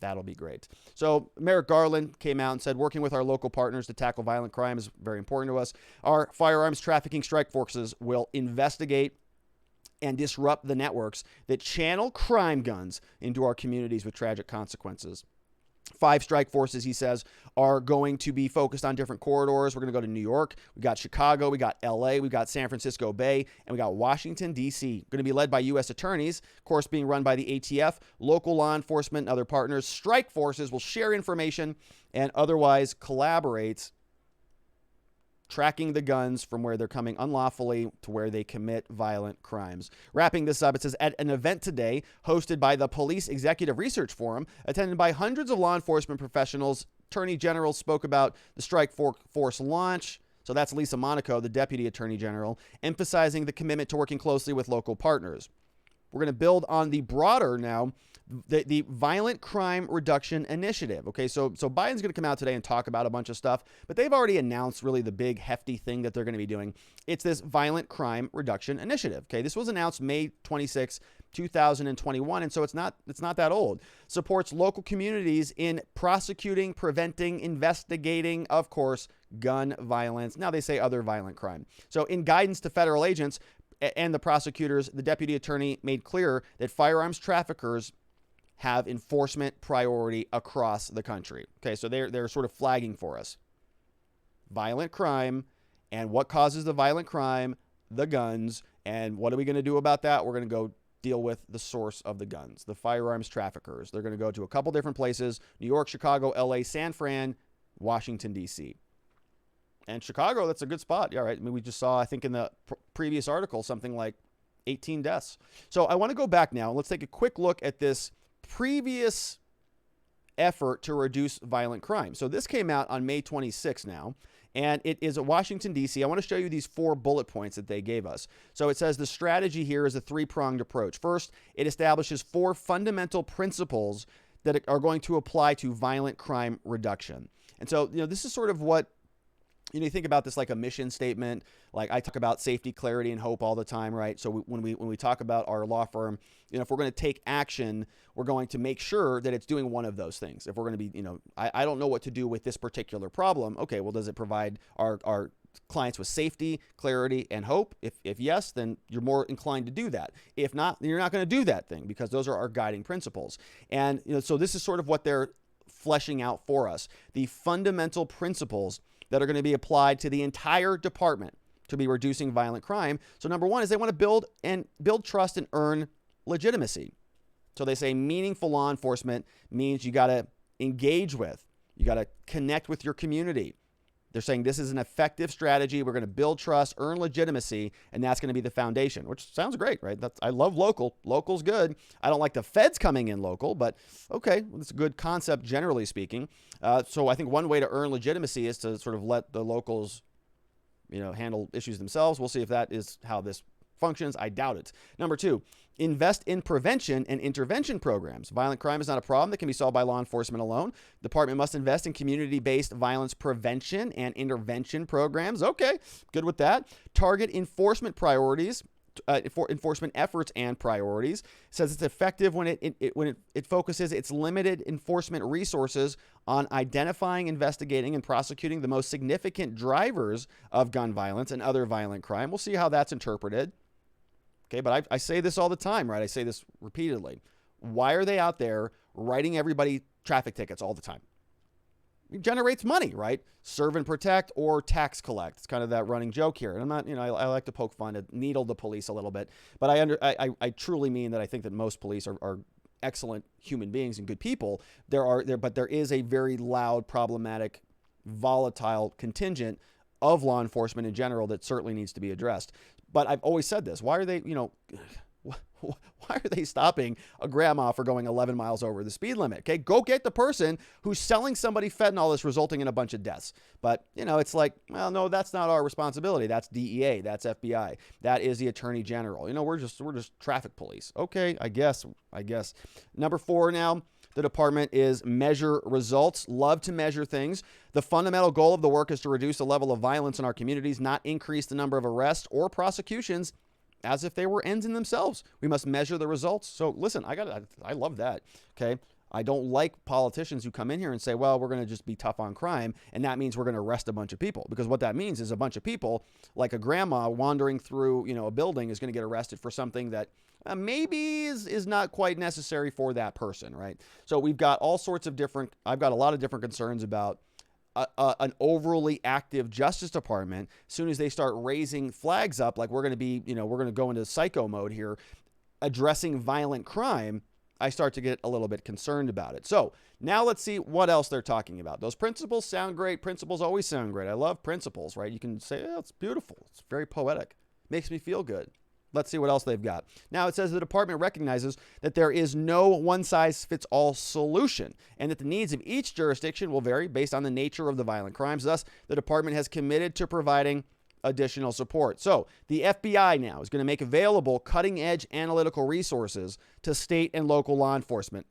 that'll be great. So Merrick Garland came out and said, working with our local partners to tackle violent crime is very important to us. Our firearms trafficking strike forces will investigate and disrupt the networks that channel crime guns into our communities with tragic consequences. 5 strike forces, he says, are going to be focused on different corridors. We're going to go to New York. We got Chicago. We got LA. We got San Francisco Bay. And we got Washington, D.C. Going to be led by U.S. attorneys, of course, being run by the ATF, local law enforcement, and other partners. Strike forces will share information and otherwise collaborate, tracking the guns from where they're coming unlawfully to where they commit violent crimes. Wrapping this up, it says, at an event today hosted by the Police Executive Research Forum, attended by hundreds of law enforcement professionals, Attorney General spoke about the strike force launch. So that's Lisa Monaco, the Deputy Attorney General, emphasizing the commitment to working closely with local partners. We're going to build on the broader now, the Violent Crime Reduction Initiative. Okay, so Biden's going to come out today and talk about a bunch of stuff, but they've already announced really the big hefty thing that they're going to be doing. It's this Violent Crime Reduction Initiative. Okay, this was announced May 26, 2021, and so it's not that old. Supports local communities in prosecuting, preventing, investigating, of course, gun violence. Now they say other violent crime. So in guidance to federal agents and the prosecutors, the deputy attorney made clear that firearms traffickers have enforcement priority across the country. Okay, so they're sort of flagging for us. Violent crime, and what causes the violent crime? The guns. And what are we going to do about that? We're going to go deal with the source of the guns, the firearms traffickers. They're going to go to a couple different places: New York, Chicago, LA, San Fran, Washington, D.C. And Chicago, that's a good spot. Yeah, right. I mean, we just saw, I think in the previous article, something like 18 deaths. So I want to go back now. Let's take a quick look at this previous effort to reduce violent crime. So this came out on May 26 now, and it is at Washington, D.C. I want to show you these 4 bullet points that they gave us. So it says the strategy here is a 3-pronged approach. First, it establishes 4 fundamental principles that are going to apply to violent crime reduction. And so, this is sort of what, you think about this like a mission statement. Like I talk about safety, clarity, and hope all the time, right? So when we talk about our law firm, if we're going to take action, we're going to make sure that it's doing one of those things. If we're going to be, I don't know what to do with this particular problem. Okay, well, does it provide our clients with safety, clarity, and hope? If yes, then you're more inclined to do that. If not, then you're not going to do that thing, because those are our guiding principles. And so this is sort of what they're fleshing out for us. The fundamental principles that are going to be applied to the entire department to be reducing violent crime. So number 1 is they want to build trust and earn legitimacy. So they say meaningful law enforcement means you got to engage with, you got to connect with your community. They're saying this is an effective strategy. We're going to build trust, earn legitimacy, and that's going to be the foundation, which sounds great, right? I love local. Local's good. I don't like the feds coming in local, but okay, it's a good concept generally speaking. So I think one way to earn legitimacy is to sort of let the locals, handle issues themselves. We'll see if that is how this functions? I doubt it. Number 2, invest in prevention and intervention programs. Violent crime is not a problem that can be solved by law enforcement alone. The department must invest in community-based violence prevention and intervention programs. Okay, good with that. Target enforcement priorities. For enforcement efforts and priorities. It says it's effective when it focuses its limited enforcement resources on identifying, investigating, and prosecuting the most significant drivers of gun violence and other violent crime. We'll see how that's interpreted. Okay, but I say this all the time, right? I say this repeatedly. Why are they out there writing everybody traffic tickets all the time? It generates money, right? Serve and protect or tax collect. It's kind of that running joke here. And I'm not, I like to poke fun and needle the police a little bit, but I truly mean that I think that most police are excellent human beings and good people. But there is a very loud, problematic, volatile contingent of law enforcement in general that certainly needs to be addressed. But I've always said this. Why are they, why are they stopping a grandma for going 11 miles over the speed limit? Okay, go get the person who's selling somebody fentanyl that's resulting in a bunch of deaths. But, it's like, well, no, that's not our responsibility. That's DEA. That's FBI. That is the Attorney General. We're just traffic police. Okay, I guess. Number 4 now. The department is measure results. Love to measure things. The fundamental goal of the work is to reduce the level of violence in our communities, not increase the number of arrests or prosecutions as if they were ends in themselves. We must measure the results. So listen, I love that. Okay. I don't like politicians who come in here and say, well, we're going to just be tough on crime, and that means we're going to arrest a bunch of people. Because what that means is a bunch of people, like a grandma wandering through, a building, is going to get arrested for something that maybe is not quite necessary for that person, right? So we've got all sorts of I've got a lot of different concerns about an overly active Justice Department. As soon as they start raising flags up, like we're going to go into psycho mode here, addressing violent crime, I start to get a little bit concerned about it. So now let's see what else they're talking about. Those principles sound great. Principles always sound great. I love principles, right? You can say, oh, it's beautiful. It's very poetic. Makes me feel good. Let's see what else they've got. Now it says the department recognizes that there is no one-size-fits-all solution and that the needs of each jurisdiction will vary based on the nature of the violent crimes. Thus, the department has committed to providing additional support. So the FBI now is going to make available cutting-edge analytical resources to state and local law enforcement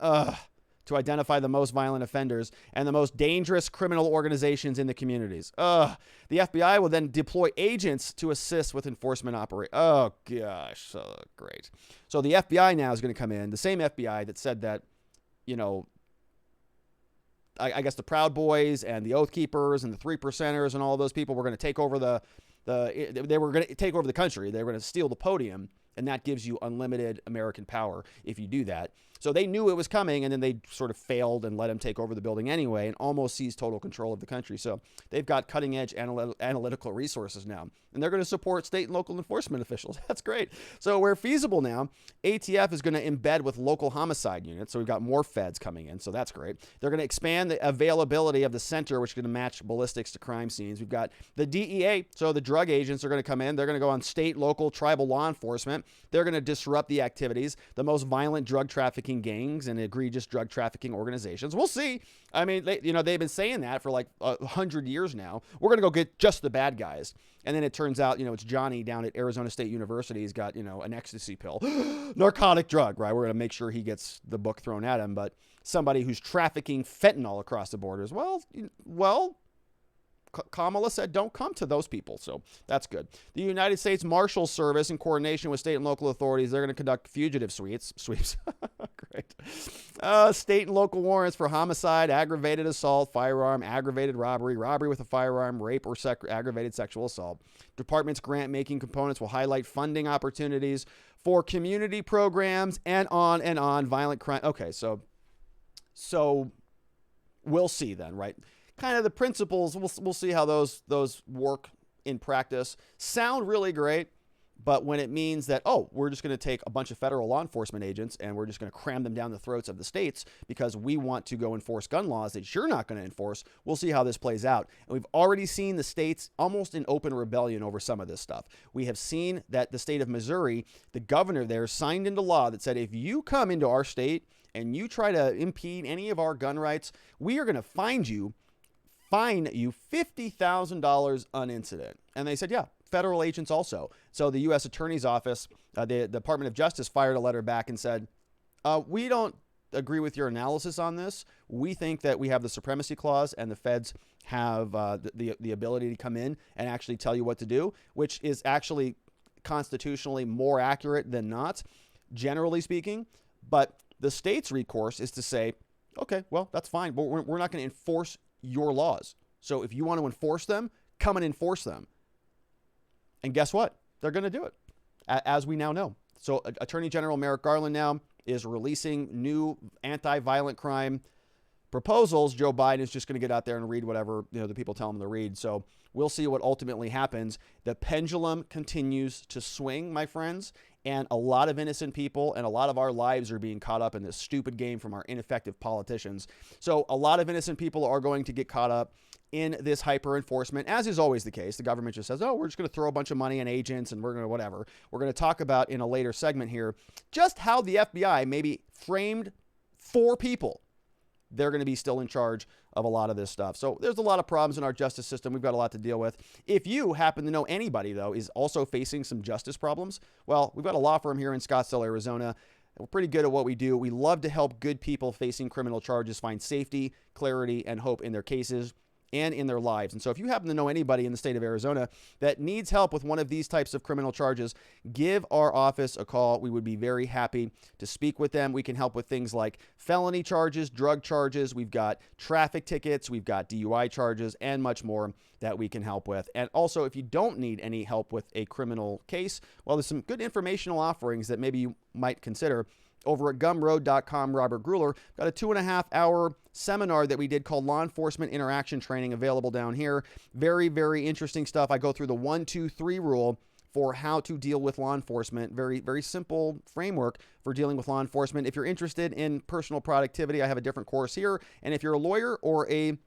to identify the most violent offenders and the most dangerous criminal organizations in the communities. The FBI will then deploy agents to assist with enforcement operations. Oh, gosh. So great. So the FBI now is going to come in, the same FBI that said that, I guess the Proud Boys and the Oath Keepers and the 3%ers and all those people were going to take over they were going to take over the country. They were going to steal the podium, and that gives you unlimited American power if you do that. So they knew it was coming, and then they sort of failed and let him take over the building anyway and almost seized total control of the country. So they've got cutting-edge analytical resources now, and they're going to support state and local enforcement officials. That's great. So where feasible now, ATF is going to embed with local homicide units. So we've got more feds coming in, so that's great. They're going to expand the availability of the center, which is going to match ballistics to crime scenes. We've got the DEA, so the drug agents are going to come in. They're going to go on state, local, tribal law enforcement. They're going to disrupt the activities, the most violent drug trafficking gangs and egregious drug trafficking organizations. We'll see. I mean, they've been saying that for like 100 years now. We're going to go get just the bad guys. And then it turns out, it's Johnny down at Arizona State University. He's got, an ecstasy pill, narcotic drug, right? We're going to make sure he gets the book thrown at him. But somebody who's trafficking fentanyl across the borders, well, Kamala said, don't come to those people. So that's good. The United States Marshals Service, in coordination with state and local authorities, they're going to conduct fugitive sweeps. Great. State and local warrants for homicide, aggravated assault, firearm, aggravated robbery, robbery with a firearm, rape, or aggravated sexual assault. Department's grant-making components will highlight funding opportunities for community programs and on violent crime. Okay, so we'll see then, right? Kind of the principles, we'll see how those work in practice. Sound really great, but when it means that, we're just going to take a bunch of federal law enforcement agents and we're just going to cram them down the throats of the states because we want to go enforce gun laws that you're not going to enforce, we'll see how this plays out. And we've already seen the states almost in open rebellion over some of this stuff. We have seen that the state of Missouri, the governor there signed into law that said, if you come into our state and you try to impede any of our gun rights, we are going to fine you $50,000 unincident. And they said, yeah, federal agents also. So the U.S. Attorney's Office, the Department of Justice fired a letter back and said, we don't agree with your analysis on this. We think that we have the supremacy clause and the feds have the ability to come in and actually tell you what to do, which is actually constitutionally more accurate than not, generally speaking. But the state's recourse is to say, okay, well, that's fine, but we're not going to enforce your laws. So if you want to enforce them, come and enforce them. And guess what? They're going to do it, as we now know. So Attorney General Merrick Garland now is releasing new anti-violent crime proposals. Joe Biden is just going to get out there and read whatever the people tell him to read. So we'll see what ultimately happens. The pendulum continues to swing, my friends, and a lot of innocent people and a lot of our lives are being caught up in this stupid game from our ineffective politicians. So a lot of innocent people are going to get caught up in this hyper enforcement, as is always the case. The government just says, oh, we're just going to throw a bunch of money on agents and we're going to whatever. We're going to talk about in a later segment here just how the FBI maybe framed 4 people. They're going to be still in charge of a lot of this stuff. So there's a lot of problems in our justice system. We've got a lot to deal with. If you happen to know anybody, though, is also facing some justice problems, well, we've got a law firm here in Scottsdale, Arizona. We're pretty good at what we do. We love to help good people facing criminal charges find safety, clarity, and hope in their cases and in their lives. And so if you happen to know anybody in the state of Arizona that needs help with one of these types of criminal charges, give our office a call. We would be very happy to speak with them. We can help with things like felony charges, drug charges. We've got traffic tickets. We've got DUI charges and much more that we can help with. And also, if you don't need any help with a criminal case, well, there's some good informational offerings that maybe you might consider. Over at gumroad.com, Robert Gruler got a 2.5-hour seminar that we did called Law Enforcement Interaction Training, available down here. Very, very interesting stuff. I go through the 1, 2, 3 rule for how to deal with law enforcement. Very, very simple framework for dealing with law enforcement. If you're interested in personal productivity, I have a different course here. And if you're a lawyer or a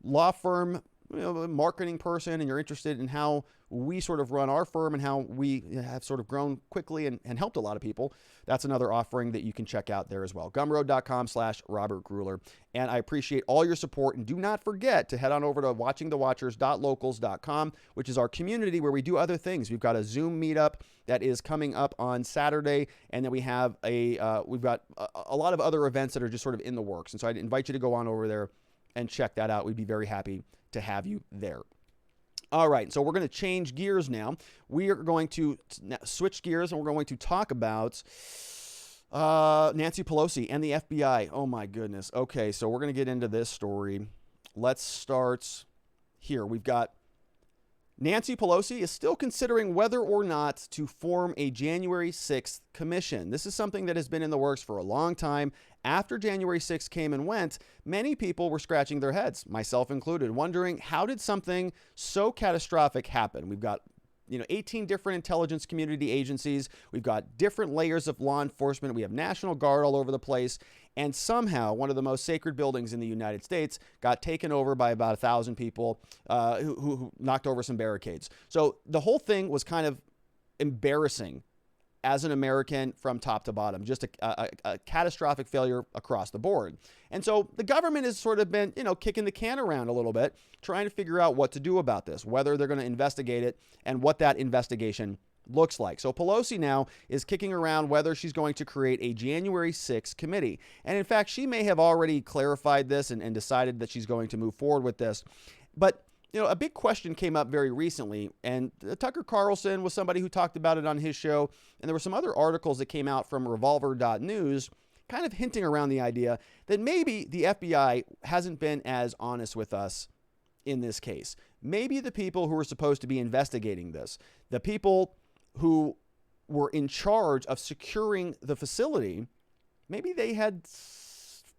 law firm marketing person and you're interested in how we sort of run our firm and how we have sort of grown quickly and helped a lot of people, that's another offering that you can check out there as well. Gumroad.com/Robert Gruler. And I appreciate all your support. And do not forget to head on over to watchingthewatchers.locals.com, which is our community where we do other things. We've got a Zoom meetup that is coming up on Saturday. And then we have we've got a lot of other events that are just sort of in the works. And so I'd invite you to go on over there and check that out. We'd be very happy to have you there. All right, so we're going to change gears now. We are going to switch gears and we're going to talk about Nancy Pelosi and the FBI. Oh my goodness. Okay, so we're going to get into this story. Let's start here. We've got Nancy Pelosi is still considering whether or not to form a January 6th commission. This is something that has been in the works for a long time. After January 6th came and went, many people were scratching their heads, myself included, wondering how did something so catastrophic happen? We've got 18 different intelligence community agencies. We've got different layers of law enforcement. We have National Guard all over the place. And somehow one of the most sacred buildings in the United States got taken over by about 1,000 people who knocked over some barricades. So the whole thing was kind of embarrassing as an American from top to bottom, just a catastrophic failure across the board. And so the government has sort of been, kicking the can around a little bit, trying to figure out what to do about this, whether they're going to investigate it and what that investigation looks like. So Pelosi now is kicking around whether she's going to create a January 6th committee. And in fact, she may have already clarified this and decided that she's going to move forward with this. But a big question came up very recently, and Tucker Carlson was somebody who talked about it on his show, and there were some other articles that came out from revolver.news kind of hinting around the idea that maybe the FBI hasn't been as honest with us in this case. Maybe the people who are supposed to be investigating this, the people who were in charge of securing the facility, maybe they had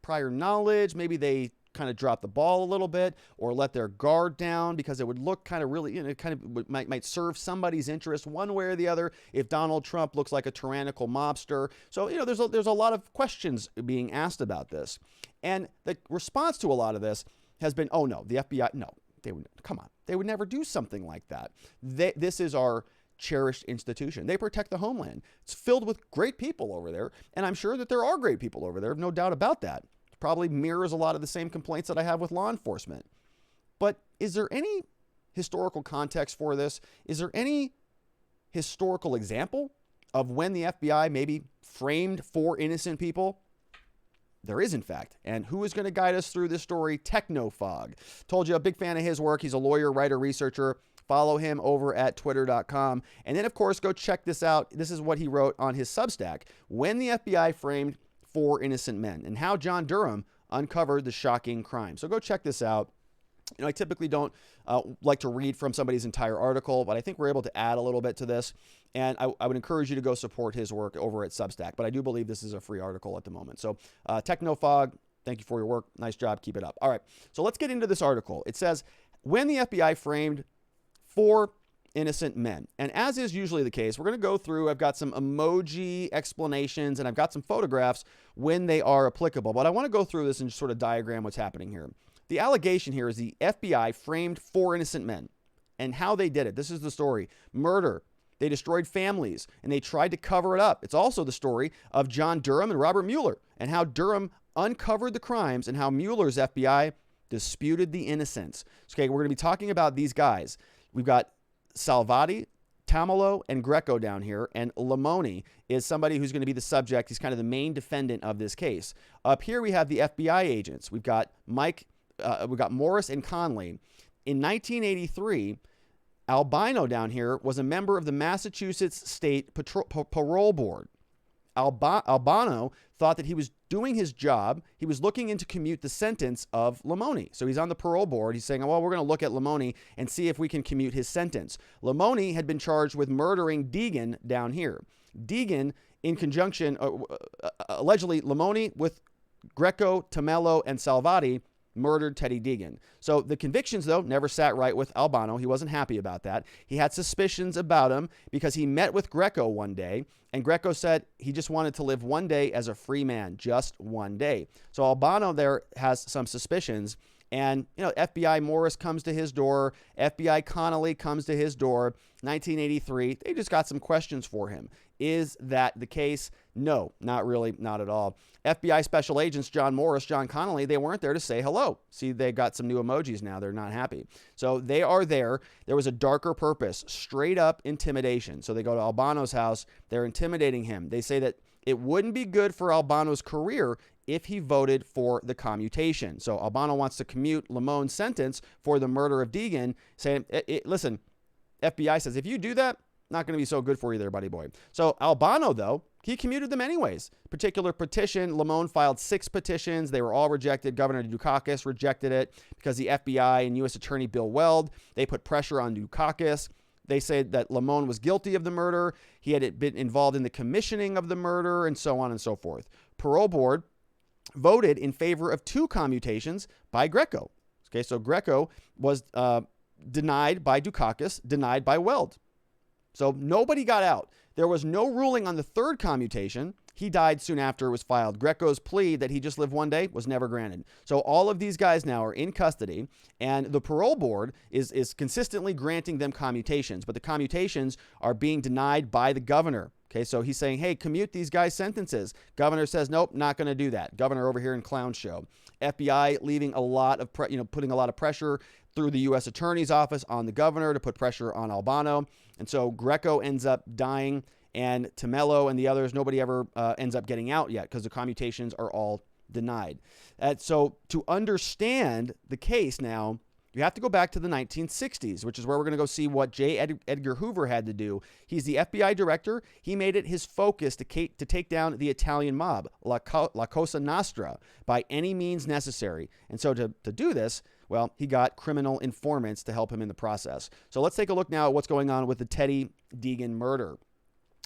prior knowledge, maybe they kind of dropped the ball a little bit or let their guard down because it would look kind of really, might serve somebody's interest one way or the other if Donald Trump looks like a tyrannical mobster. So, there's a lot of questions being asked about this. And the response to a lot of this has been, oh no, the FBI, no, they would never do something like that. This is our cherished institution. They protect the homeland. It's filled with great people over there. And I'm sure that there are great people over there. No doubt about that. Probably mirrors a lot of the same complaints that I have with law enforcement. But is there any historical context for this. Is there any historical example of when the FBI maybe framed 4 innocent people? There is, in fact. And who is going to guide us through this story? Technofog. Told you, a big fan of his work. He's a lawyer, writer, researcher. Follow him over at twitter.com. And then, of course, go check this out. This is what he wrote on his Substack. When the FBI framed 4 innocent men and how John Durham uncovered the shocking crime. So go check this out. You know, I typically don't like to read from somebody's entire article, but I think we're able to add a little bit to this. And I would encourage you to go support his work over at Substack. But I do believe this is a free article at the moment. So Technofog, thank you for your work. Nice job. Keep it up. All right. So let's get into this article. It says, when the FBI framed 4 innocent men. And as is usually the case, we're going to go through, I've got some emoji explanations and I've got some photographs when they are applicable. But I want to go through this and just sort of diagram what's happening here. The allegation here is the FBI framed 4 innocent men and how they did it. This is the story. Murder. They destroyed families and they tried to cover it up. It's also the story of John Durham and Robert Mueller and how Durham uncovered the crimes and how Mueller's FBI disputed the innocence. Okay, we're going to be talking about these guys. We've got Salvati, Tamalo, and Greco down here, and Lamoni is somebody who's going to be the subject. He's kind of the main defendant of this case. Up here we have the FBI agents. We've got we've got Morris and Conley. In 1983, Albino down here was a member of the Massachusetts State Parole Board. Albano thought that he was doing his job. He was looking in to commute the sentence of Lamoni. So he's on the parole board. He's saying, well, we're going to look at Lamoni and see if we can commute his sentence. Lamoni had been charged with murdering Deegan down here. Deegan, in conjunction, allegedly Lamoni with Greco, Tamello, and Salvati murdered Teddy Deegan. So the convictions, though, never sat right with Albano. He wasn't happy about that. He had suspicions about him because he met with Greco one day, and Greco said he just wanted to live one day as a free man, just one day. So Albano there has some suspicions, and, you know, FBI Morris comes to his door. FBI Connolly comes to his door. 1983, they just got some questions for him. Is that the case? No, not really, not at all. FBI special agents John Morris, John Connolly, they weren't there to say hello. See, they got some new emojis now. They're not happy. So they are there. There was a darker purpose, straight up intimidation. So they go to Albano's house. They're intimidating him. They say that it wouldn't be good for Albano's career if he voted for the commutation. So Albano wants to commute Lamone's sentence for the murder of Deegan, saying, listen, FBI says, if you do that, not going to be so good for you there, buddy boy. So Albano, though, he commuted them anyways. Particular petition, Lamone filed 6 petitions. They were all rejected. Governor Dukakis rejected it because the FBI and U.S. Attorney Bill Weld, they put pressure on Dukakis. They said that Lamone was guilty of the murder. He had been involved in the commissioning of the murder and so on and so forth. Parole board voted in favor of 2 commutations by Greco. Okay, so Greco was denied by Dukakis, denied by Weld. So nobody got out. There was no ruling on the 3rd commutation. He died soon after it was filed. Greco's plea that he just lived one day was never granted. So all of these guys now are in custody, and the parole board is consistently granting them commutations, but the commutations are being denied by the governor. Okay, so he's saying, hey, commute these guys' sentences. Governor says, nope, not going to do that. Governor over here in clown show. FBI leaving a lot of, putting a lot of pressure through the U.S. Attorney's Office on the governor to put pressure on Albano. And so Greco ends up dying, and Tamello and the others, nobody ever ends up getting out yet because the commutations are all denied. So to understand the case now, you have to go back to the 1960s, which is where we're going to go see what J. Edgar Hoover had to do. He's the FBI director. He made it his focus to take down the Italian mob, La Cosa Nostra, by any means necessary. And so to do this, well, he got criminal informants to help him in the process. So let's take a look now at what's going on with the Teddy Deegan murder.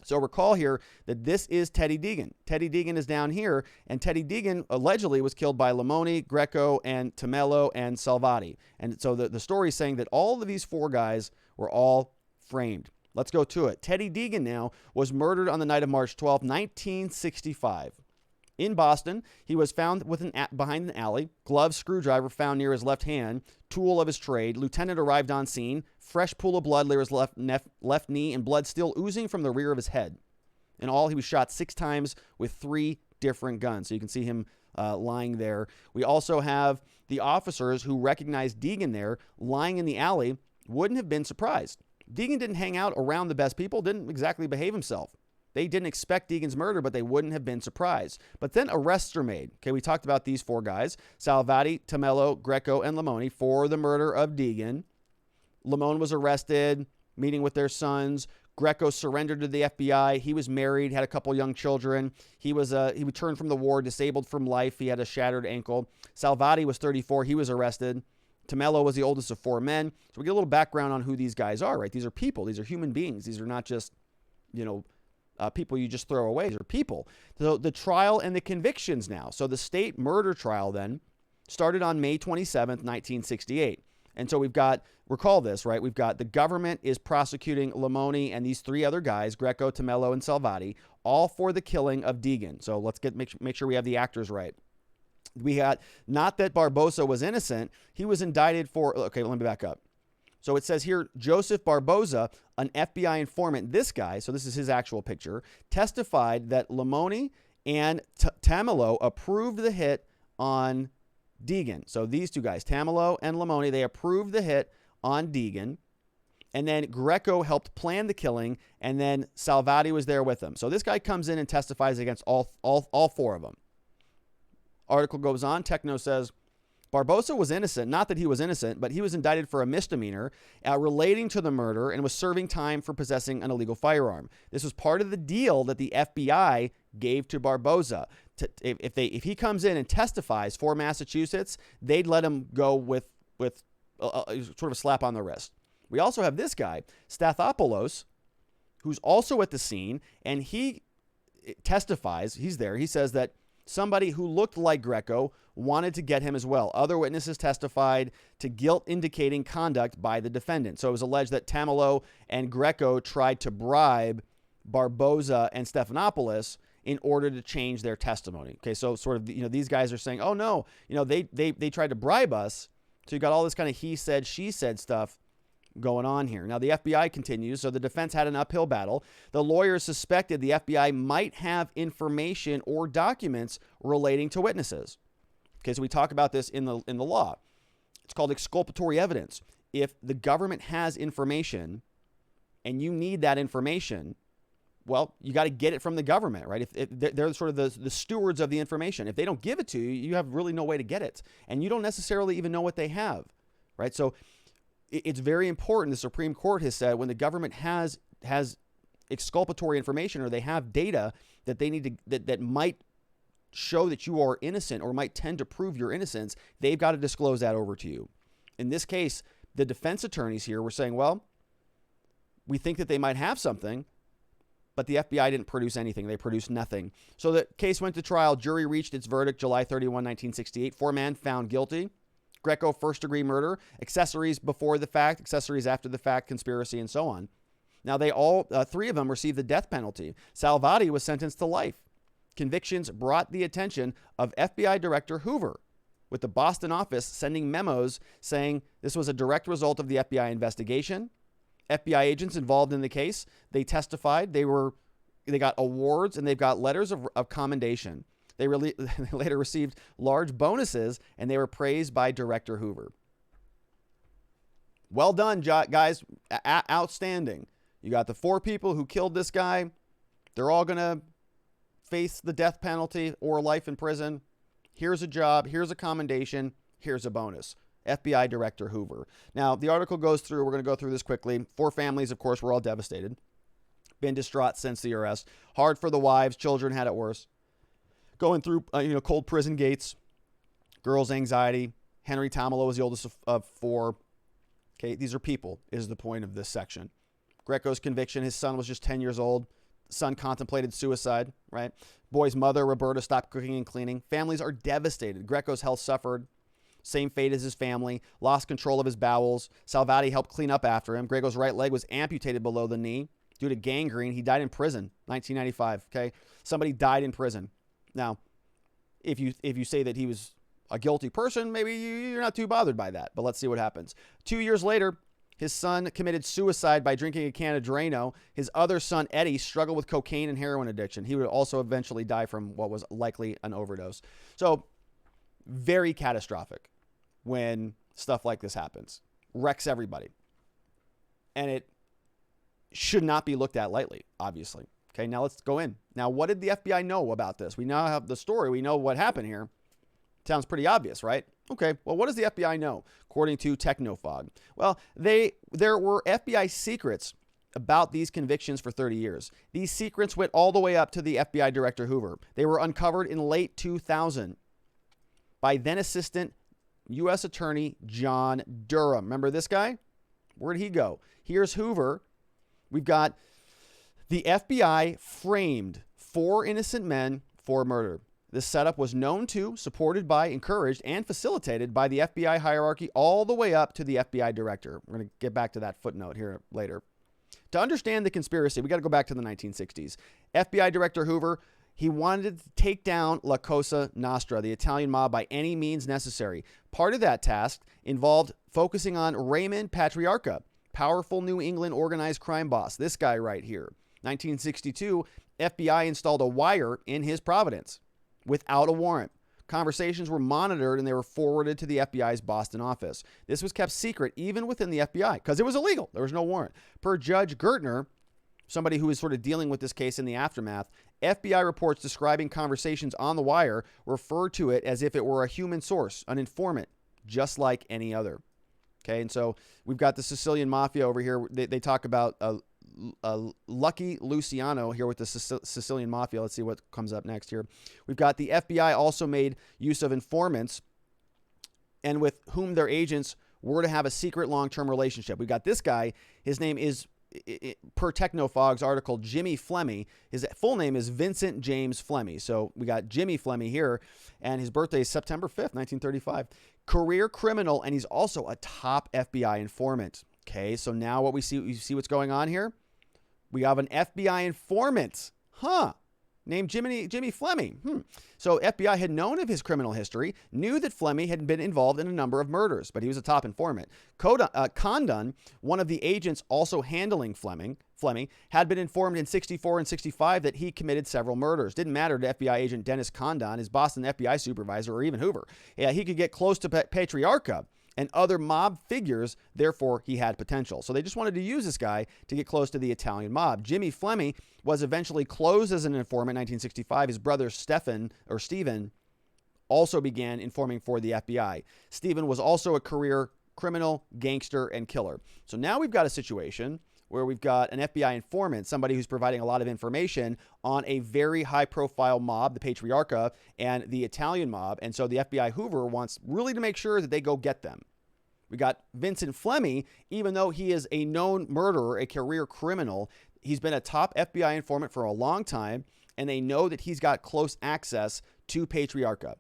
So recall here that this is Teddy Deegan. Teddy Deegan is down here, and Teddy Deegan allegedly was killed by Lamoni, Greco, and Tamello, and Salvati. And so the story is saying that all of these 4 guys were all framed. Let's go to it. Teddy Deegan now was murdered on the night of March 12, 1965. In Boston, he was found behind an alley, glove, screwdriver found near his left hand, tool of his trade. Lieutenant arrived on scene, fresh pool of blood near his left knee, and blood still oozing from the rear of his head. In all, he was shot 6 times with 3 different guns. So you can see him lying there. We also have the officers who recognized Deegan there lying in the alley wouldn't have been surprised. Deegan didn't hang out around the best people, didn't exactly behave himself. They didn't expect Deegan's murder, but they wouldn't have been surprised. But then arrests are made. Okay, we talked about these 4 guys, Salvati, Tamello, Greco, and Lamoni, for the murder of Deegan. Lamone was arrested, meeting with their sons. Greco surrendered to the FBI. He was married, had a couple young children. He returned from the war, disabled from life. He had a shattered ankle. Salvati was 34. He was arrested. Tamello was the oldest of 4 men. So we get a little background on who these guys are, right? These are people. These are human beings. These are not just, people you just throw away. These are people. So the trial and the convictions now. So the state murder trial then started on May 27th, 1968. And so we've got, recall this, right? We've got the government is prosecuting Lamoni and these 3 other guys, Greco, Tamello, and Salvati, all for the killing of Deegan. So let's make sure we have the actors right. We had, not that Barbosa was innocent. He was indicted for, okay, let me back up. So it says here, Joseph Barbosa, an FBI informant, this guy, so this is his actual picture, testified that Lamoni and Tamello approved the hit on Deegan. So these 2 guys, Tamello and Lamoni, they approved the hit on Deegan. And then Greco helped plan the killing, and then Salvati was there with them. So this guy comes in and testifies against all 4 of them. Article goes on. Techno says, Barbosa was innocent. Not that he was innocent, but he was indicted for a misdemeanor relating to the murder and was serving time for possessing an illegal firearm. This was part of the deal that the FBI gave to Barbosa. If he comes in and testifies for Massachusetts, they'd let him go with sort of a slap on the wrist. We also have this guy, Stathopoulos, who's also at the scene, and he testifies. He's there. He says that somebody who looked like Greco wanted to get him as well. Other witnesses testified to guilt indicating conduct by the defendant. So it was alleged that Tamello and Greco tried to bribe Barbosa and Stephanopoulos in order to change their testimony. Okay, so sort of, these guys are saying, oh no, they tried to bribe us. So you got all this kind of he said, she said stuff going on here. Now the FBI continues, so the defense had an uphill battle. The lawyers suspected the FBI might have information or documents relating to witnesses. Okay, so we talk about this in the law. It's called exculpatory evidence. If the government has information and you need that information, well, you got to get it from the government, right? If they're sort of the stewards of the information. If they don't give it to you, you have really no way to get it. And you don't necessarily even know what they have, right? So it's very important. The Supreme Court has said when the government has exculpatory information or they have data that they need to, that might show that you are innocent or might tend to prove your innocence, they've got to disclose that over to you. In this case, the defense attorneys here were saying, well, we think that they might have something, but the FBI didn't produce anything. They produced nothing. So the case went to trial. Jury reached its verdict July 31, 1968. 4 men found guilty. Greco, first-degree murder, accessories before the fact, accessories after the fact, conspiracy, and so on. Now, they all, 3 of them received the death penalty. Salvati was sentenced to life. Convictions brought the attention of FBI Director Hoover, with the Boston office sending memos saying this was a direct result of the FBI investigation. FBI agents involved in the case, they testified, they got awards, and they've got letters of commendation. They later received large bonuses, and they were praised by Director Hoover. Well done, guys. Outstanding. You got the 4 people who killed this guy. They're all going to face the death penalty or life in prison. Here's a job. Here's a commendation. Here's a bonus. FBI Director Hoover. Now, the article goes through. We're going to go through this quickly. 4 families, of course, were all devastated. Been distraught since the arrest. Hard for the wives. Children had it worse. Going through, cold prison gates. Girls' anxiety. Henry Tamello was the oldest of 4. Okay, these are people, is the point of this section. Greco's conviction. His son was just 10 years old. Son contemplated suicide, right? Boy's mother, Roberta, stopped cooking and cleaning. Families are devastated. Greco's health suffered. Same fate as his family. Lost control of his bowels. Salvati helped clean up after him. Greco's right leg was amputated below the knee due to gangrene. He died in prison, 1995, okay? Somebody died in prison. Now, if you say that he was a guilty person, maybe you're not too bothered by that, but let's see what happens. 2 years later, his son committed suicide by drinking a can of Drano. His other son, Eddie, struggled with cocaine and heroin addiction. He would also eventually die from what was likely an overdose. So, very catastrophic when stuff like this happens. Wrecks everybody. and it should not be looked at lightly, obviously. Okay, now let's go in. Now, what did the FBI know about this? We now have the story. We know what happened here. Sounds pretty obvious, right? Okay, well, what does the FBI know, according to Technofog? Well, there were FBI secrets about these convictions for 30 years. These secrets went all the way up to the FBI Director Hoover. They were uncovered in late 2000 by then Assistant U.S. Attorney John Durham. Remember this guy? Where'd he go? Here's Hoover. We've got the FBI framed 4 innocent men for murder. This setup was known to, supported by, encouraged, and facilitated by the FBI hierarchy all the way up to the FBI director. We're going to get back to that footnote here later. To understand the conspiracy, we got to go back to the 1960s. FBI Director Hoover, he wanted to take down La Cosa Nostra, the Italian mob, by any means necessary. Part of that task involved focusing on Raymond Patriarca, powerful New England organized crime boss. This guy right here. 1962, FBI installed a wire in his Providence without a warrant. Conversations were monitored and they were forwarded to the FBI's Boston office. This was kept secret even within the FBI because it was illegal. There was no warrant. Per Judge Gertner, somebody who is sort of dealing with this case in the aftermath, FBI reports describing conversations on the wire refer to it as if it were a human source, an informant, just like any other. Okay, and so we've got the Sicilian Mafia over here. They talk about Lucky Luciano here with the Sicilian Mafia. Let's see what comes up next here. We've got the FBI also made use of informants and with whom their agents were to have a secret long-term relationship. We've got this guy. His name is, per Technofog's article, Jimmy Flemmy. His full name is Vincent James Flemmy. So we got Jimmy Flemmy here, and his birthday is September 5th, 1935. Career criminal, and he's also a top FBI informant. Okay, so now what we see what's going on here? We have an FBI informant, named Jimmy Flemmy. So FBI had known of his criminal history, knew that Flemmy had been involved in a number of murders, but he was a top informant. Condon, one of the agents also handling Flemmy, had been informed in 64 and 65 that he committed several murders. Didn't matter to FBI agent Dennis Condon, his Boston FBI supervisor, or even Hoover. Yeah, he could get close to Patriarca and other mob figures, therefore he had potential. So they just wanted to use this guy to get close to the Italian mob. Jimmy Flemmy was eventually closed as an informant in 1965. His brother Stephen also began informing for the FBI. Stephen was also a career criminal, gangster, and killer. So now we've got a situation where we've got an FBI informant, somebody who's providing a lot of information on a very high-profile mob, the Patriarca, and the Italian mob. And so the FBI Hoover wants really to make sure that they go get them. We got Vincent Flemmy, even though he is a known murderer, a career criminal, he's been a top FBI informant for a long time, and they know that he's got close access to Patriarca.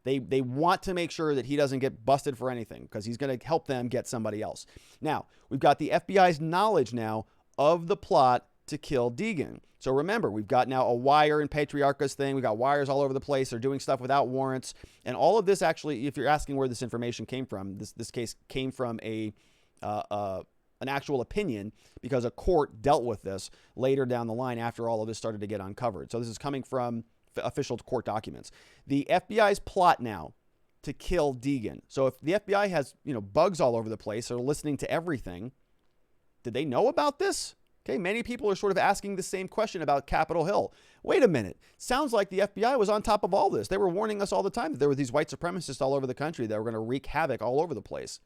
They want to make sure that he doesn't get busted for anything because he's going to help them get somebody else. Now, we've got the FBI's knowledge now of the plot to kill Deegan. So remember, we've got now a wire in Patriarcha's thing. We've got wires all over the place. They're doing stuff without warrants. And all of this actually, if you're asking where this information came from, this case came from an actual opinion because a court dealt with this later down the line after all of this started to get uncovered. So this is coming from official court documents. The FBI's plot now to kill Deegan. So if the FBI has, bugs all over the place, they're listening to everything. Did they know about this? Okay, many people are sort of asking the same question about Capitol Hill. Wait a minute. Sounds like the FBI was on top of all this. They were warning us all the time that there were these white supremacists all over the country that were going to wreak havoc all over the place.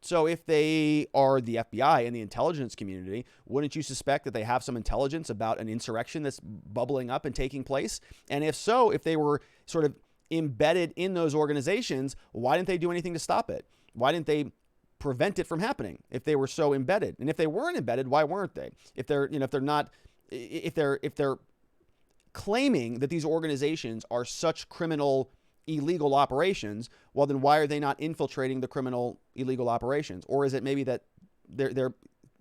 So if they are the FBI and the intelligence community, wouldn't you suspect that they have some intelligence about an insurrection that's bubbling up and taking place? And if so, if they were sort of embedded in those organizations, why didn't they do anything to stop it? Why didn't they prevent it from happening if they were so embedded? And if they weren't embedded, why weren't they? If they're claiming that these organizations are such criminal illegal operations, well, then why are they not infiltrating the criminal illegal operations? Or is it maybe that they're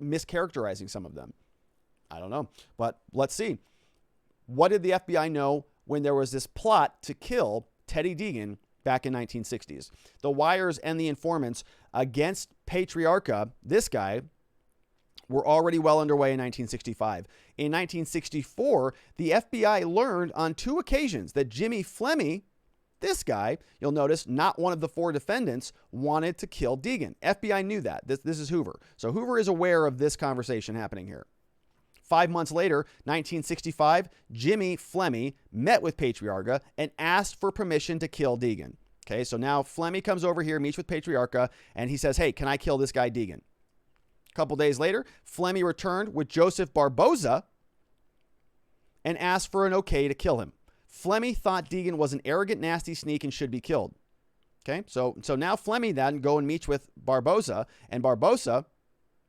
mischaracterizing some of them? I don't know, but let's see. What did the FBI know when there was this plot to kill Teddy Deegan back in 1960s? The wires and the informants against Patriarca, this guy, were already well underway in 1965. In 1964, the FBI learned on 2 occasions that Jimmy Flemmy This guy, you'll notice, not one of the 4 defendants, wanted to kill Deegan. FBI knew that. This is Hoover. So Hoover is aware of this conversation happening here. 5 months later, 1965, Jimmy Flemmi met with Patriarca and asked for permission to kill Deegan. Okay, so now Flemmi comes over here, meets with Patriarca, and he says, hey, can I kill this guy Deegan? A couple days later, Flemmi returned with Joseph Barboza and asked for an okay to kill him. Flemmi thought Deegan was an arrogant, nasty sneak and should be killed. Okay, so now Flemmi then go and meets with Barboza, and Barboza,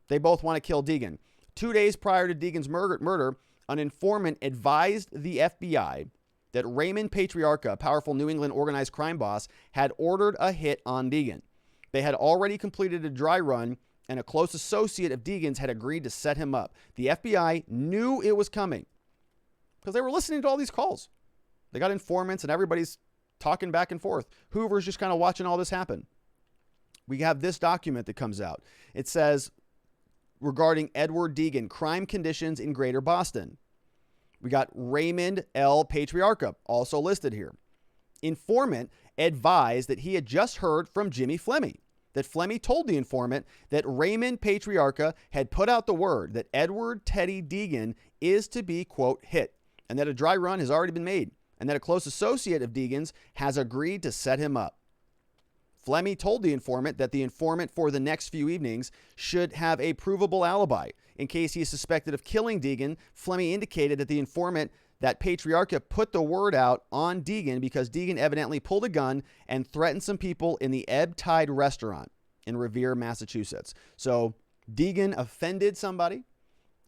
they both want to kill Deegan. 2 days prior to Deegan's murder, an informant advised the FBI that Raymond Patriarca, a powerful New England organized crime boss, had ordered a hit on Deegan. They had already completed a dry run, and a close associate of Deegan's had agreed to set him up. The FBI knew it was coming because they were listening to all these calls. They got informants and everybody's talking back and forth. Hoover's just kind of watching all this happen. We have this document that comes out. It says, regarding Edward Deegan, crime conditions in Greater Boston. We got Raymond L. Patriarca, also listed here. Informant advised that he had just heard from Jimmy Flemmi, that Flemmi told the informant that Raymond Patriarca had put out the word that Edward Teddy Deegan is to be, quote, hit, and that a dry run has already been made, and that a close associate of Deegan's has agreed to set him up. Flemmi told the informant that the informant for the next few evenings should have a provable alibi. In case he is suspected of killing Deegan, Flemmi indicated that the informant that Patriarca put the word out on Deegan because Deegan evidently pulled a gun and threatened some people in the Ebb Tide restaurant in Revere, Massachusetts. So Deegan offended somebody,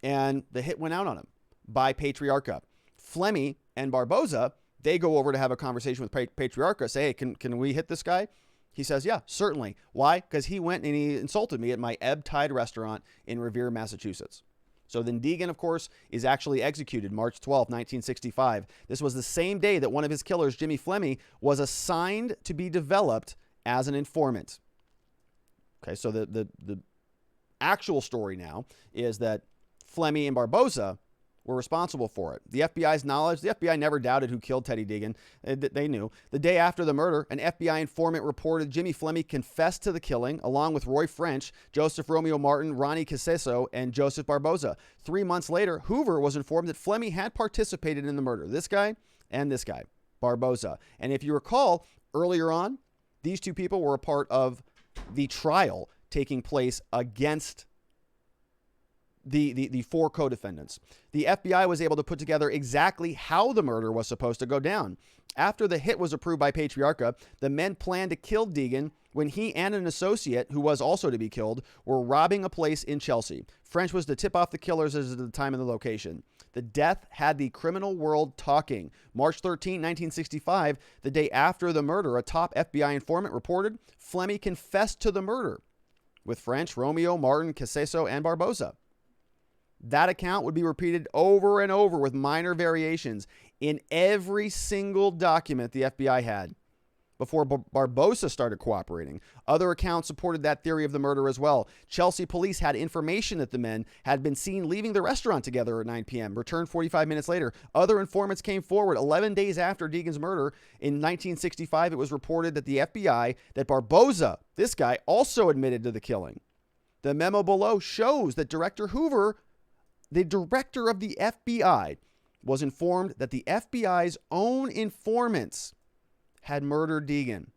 and the hit went out on him by Patriarca. Flemmi and Barboza, they go over to have a conversation with Patriarca, say, hey, can we hit this guy? He says, yeah, certainly. Why? Because he went and he insulted me at my Ebb Tide restaurant in Revere, Massachusetts. So then Deegan, of course, is actually executed March 12, 1965. This was the same day that one of his killers, Jimmy Flemmi, was assigned to be developed as an informant. Okay, so the actual story now is that Flemmi and Barboza were responsible for it. The FBI's knowledge, the FBI never doubted who killed Teddy Deegan. They knew. The day after the murder, an FBI informant reported Jimmy Flemmi confessed to the killing, along with Roy French, Joseph Romeo Martin, Ronnie Caseso, and Joseph Barboza. 3 months later, Hoover was informed that Flemmi had participated in the murder. This guy and this guy, Barboza. And if you recall, earlier on, these two people were a part of the trial taking place against the 4 co-defendants. The FBI was able to put together exactly how the murder was supposed to go down. After the hit was approved by Patriarca, the men planned to kill Deegan when he and an associate, who was also to be killed, were robbing a place in Chelsea. French was to tip off the killers as to the time and the location. The death had the criminal world talking. March 13, 1965, the day after the murder, a top FBI informant reported Flemmi confessed to the murder with French, Romeo, Martin, Caseso, and Barboza. That account would be repeated over and over with minor variations in every single document the FBI had before Barboza started cooperating. Other accounts supported that theory of the murder as well. Chelsea police had information that the men had been seen leaving the restaurant together at 9 p.m., returned 45 minutes later. Other informants came forward 11 days after Deegan's murder. In 1965, it was reported that the FBI, that Barboza, this guy, also admitted to the killing. The memo below shows that Director Hoover, the director of the FBI, was informed that the FBI's own informants had murdered Deegan.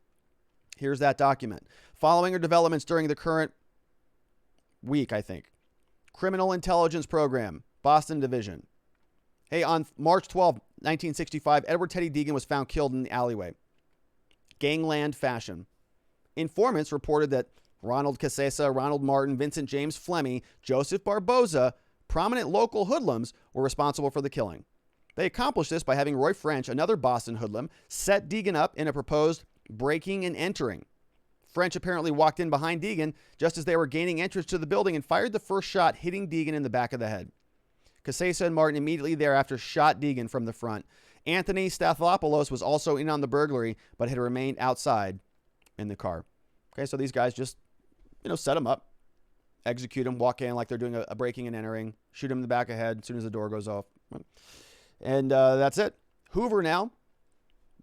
Here's that document. Following are developments during the current week, I think. Criminal Intelligence Program, Boston Division. Hey, on March 12, 1965, Edward Teddy Deegan was found killed in the alleyway. Gangland fashion. Informants reported that Ronald Casesa, Ronald Martin, Vincent James Flemmi, Joseph Barboza, prominent local hoodlums, were responsible for the killing. They accomplished this by having Roy French, another Boston hoodlum, set Deegan up in a proposed breaking and entering. French apparently walked in behind Deegan just as they were gaining entrance to the building and fired the first shot, hitting Deegan in the back of the head. Casesa and Martin immediately thereafter shot Deegan from the front. Anthony Stathopoulos was also in on the burglary, but had remained outside in the car. Okay, so these guys just, set him up, execute him, walk in like they're doing a breaking and entering, shoot him in the back of the head as soon as the door goes off. And that's it. Hoover now,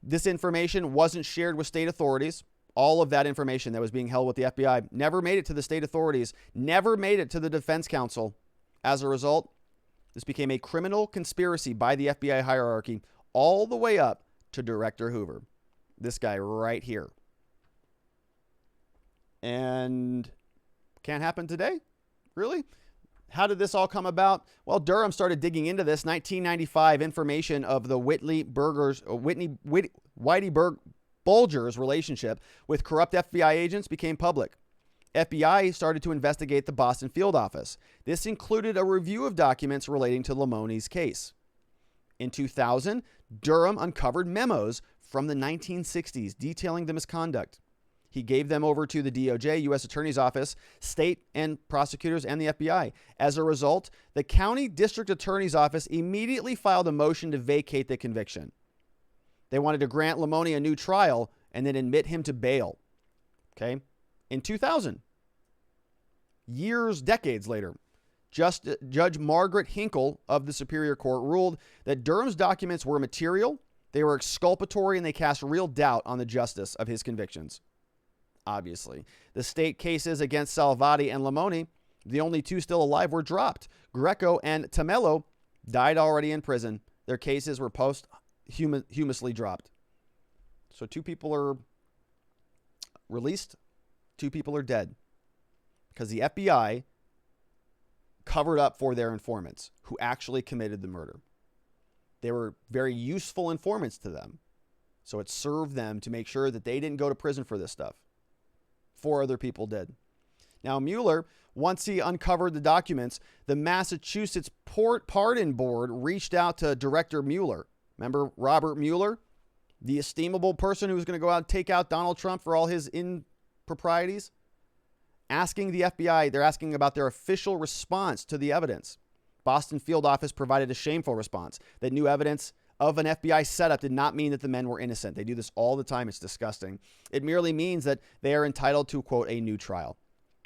This information wasn't shared with state authorities. All of that information that was being held with the FBI never made it to the state authorities, never made it to the defense counsel. As a result, this became a criminal conspiracy by the FBI hierarchy all the way up to Director Hoover. This guy right here. And can't happen today? Really? How did this all come about? Well, Durham started digging into this. 1995 information of the Whitey Bulger's relationship with corrupt FBI agents became public. FBI started to investigate the Boston field office. This included a review of documents relating to Lamoni's case. In 2000, Durham uncovered memos from the 1960s detailing the misconduct. He gave them over to the DOJ, U.S. Attorney's Office, state and prosecutors, and the FBI. As a result, the county district attorney's office immediately filed a motion to vacate the conviction. They wanted to grant Lamoni a new trial and then admit him to bail. Okay? In 2000, decades later, Judge Margaret Hinkle of the Superior Court ruled that Durham's documents were material, they were exculpatory, and they cast real doubt on the justice of his convictions. Obviously, the state cases against Salvati and Lamoni, the only two still alive, were dropped. Greco and Tamello died already in prison. Their cases were posthumously dropped. So 2 people are released, 2 people are dead because the FBI covered up for their informants who actually committed the murder. They were very useful informants to them. So it served them to make sure that they didn't go to prison for this stuff. 4 other people did. Now, Mueller, once he uncovered the documents, the Massachusetts Pardon Board reached out to Director Mueller. Remember Robert Mueller, the estimable person who was going to go out and take out Donald Trump for all his improprieties? Asking the FBI, they're asking about their official response to the evidence. Boston field office provided a shameful response that new evidence of an FBI setup did not mean that the men were innocent. They do this all the time. It's disgusting. It merely means that they are entitled to, quote, a new trial.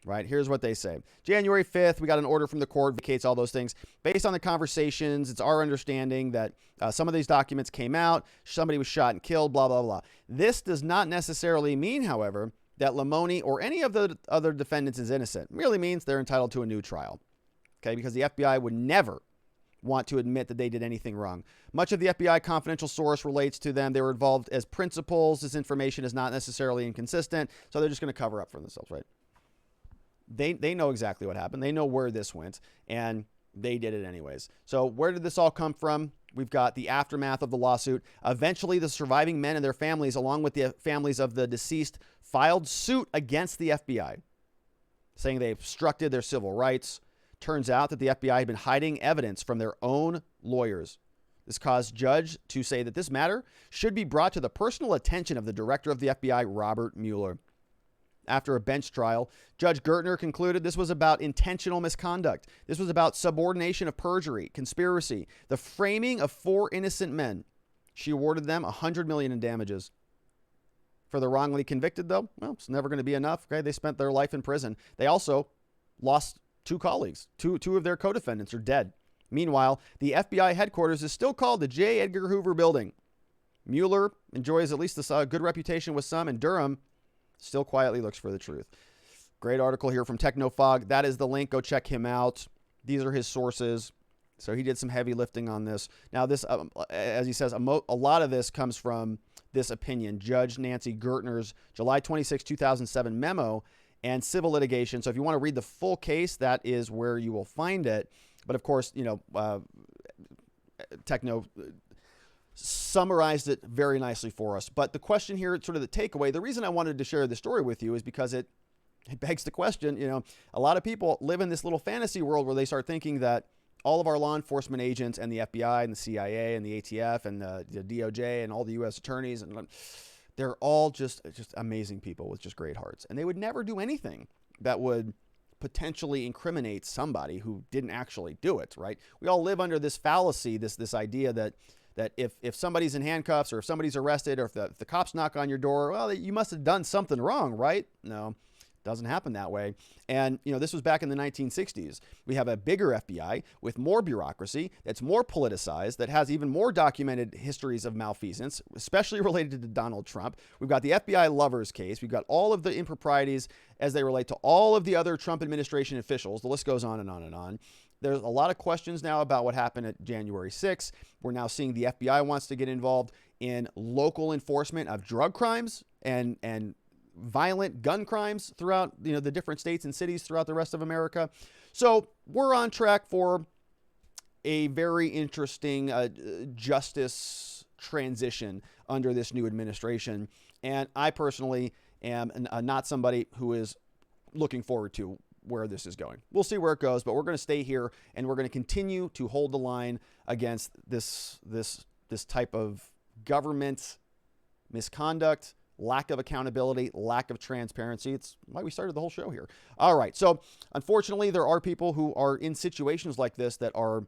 Right? Here's what they say. January 5th, we got an order from the court, vacates all those things. Based on the conversations, it's our understanding that some of these documents came out, somebody was shot and killed, blah, blah, blah. This does not necessarily mean, however, that Lamoni or any of the other defendants is innocent. It merely means they're entitled to a new trial. Okay? Because the FBI would never want to admit that they did anything wrong. Much of the FBI confidential source relates to them. They were involved as principals. This information is not necessarily inconsistent, so they're just going to cover up for themselves, right? They know exactly what happened. They know where this went, and they did it anyways. So where did this all come from? We've got the aftermath of the lawsuit. Eventually, the surviving men and their families, along with the families of the deceased, filed suit against the FBI, saying they obstructed their civil rights. Turns out that the FBI had been hiding evidence from their own lawyers. This caused Judge to say that this matter should be brought to the personal attention of the director of the FBI, Robert Mueller. After a bench trial, Judge Gertner concluded this was about intentional misconduct. This was about subordination of perjury, conspiracy, the framing of 4 innocent men. She awarded them $100 million in damages. For the wrongly convicted, though, well, it's never going to be enough. Okay, they spent their life in prison. They also lost 2 colleagues. Two of their co-defendants are dead. Meanwhile, the FBI headquarters is still called the J. Edgar Hoover Building. Mueller enjoys at least a good reputation with some, and Durham still quietly looks for the truth. Great article here from Technofog. That is the link. Go check him out. These are his sources. So he did some heavy lifting on this. Now, this, as he says, a lot of this comes from this opinion, Judge Nancy Gertner's July 26, 2007 memo and civil litigation. So if you want to read the full case, that is where you will find it. But of course, Techno summarized it very nicely for us. But the question here, sort of the takeaway, the reason I wanted to share this story with you is because it begs the question, a lot of people live in this little fantasy world where they start thinking that all of our law enforcement agents and the FBI and the CIA and the ATF and the DOJ and all the U.S. attorneys, and they're all just amazing people with just great hearts. And they would never do anything that would potentially incriminate somebody who didn't actually do it, right? We all live under this fallacy, this idea that if somebody's in handcuffs or if somebody's arrested or if the cops knock on your door, well, you must have done something wrong, right? No, Doesn't happen that way. And, this was back in the 1960s. We have a bigger FBI with more bureaucracy, that's more politicized, that has even more documented histories of malfeasance, especially related to Donald Trump. We've got the FBI lovers case. We've got all of the improprieties as they relate to all of the other Trump administration officials. The list goes on and on and on. There's a lot of questions now about what happened at January 6th. We're now seeing the FBI wants to get involved in local enforcement of drug crimes and violent gun crimes throughout the different states and cities throughout the rest of America. So we're on track for a very interesting justice transition under this new administration. And I personally am not somebody who is looking forward to where this is going. We'll see where it goes, but we're going to stay here and we're going to continue to hold the line against this type of government misconduct, lack of accountability, lack of transparency. It's why we started the whole show here. All right. So unfortunately, there are people who are in situations like this that are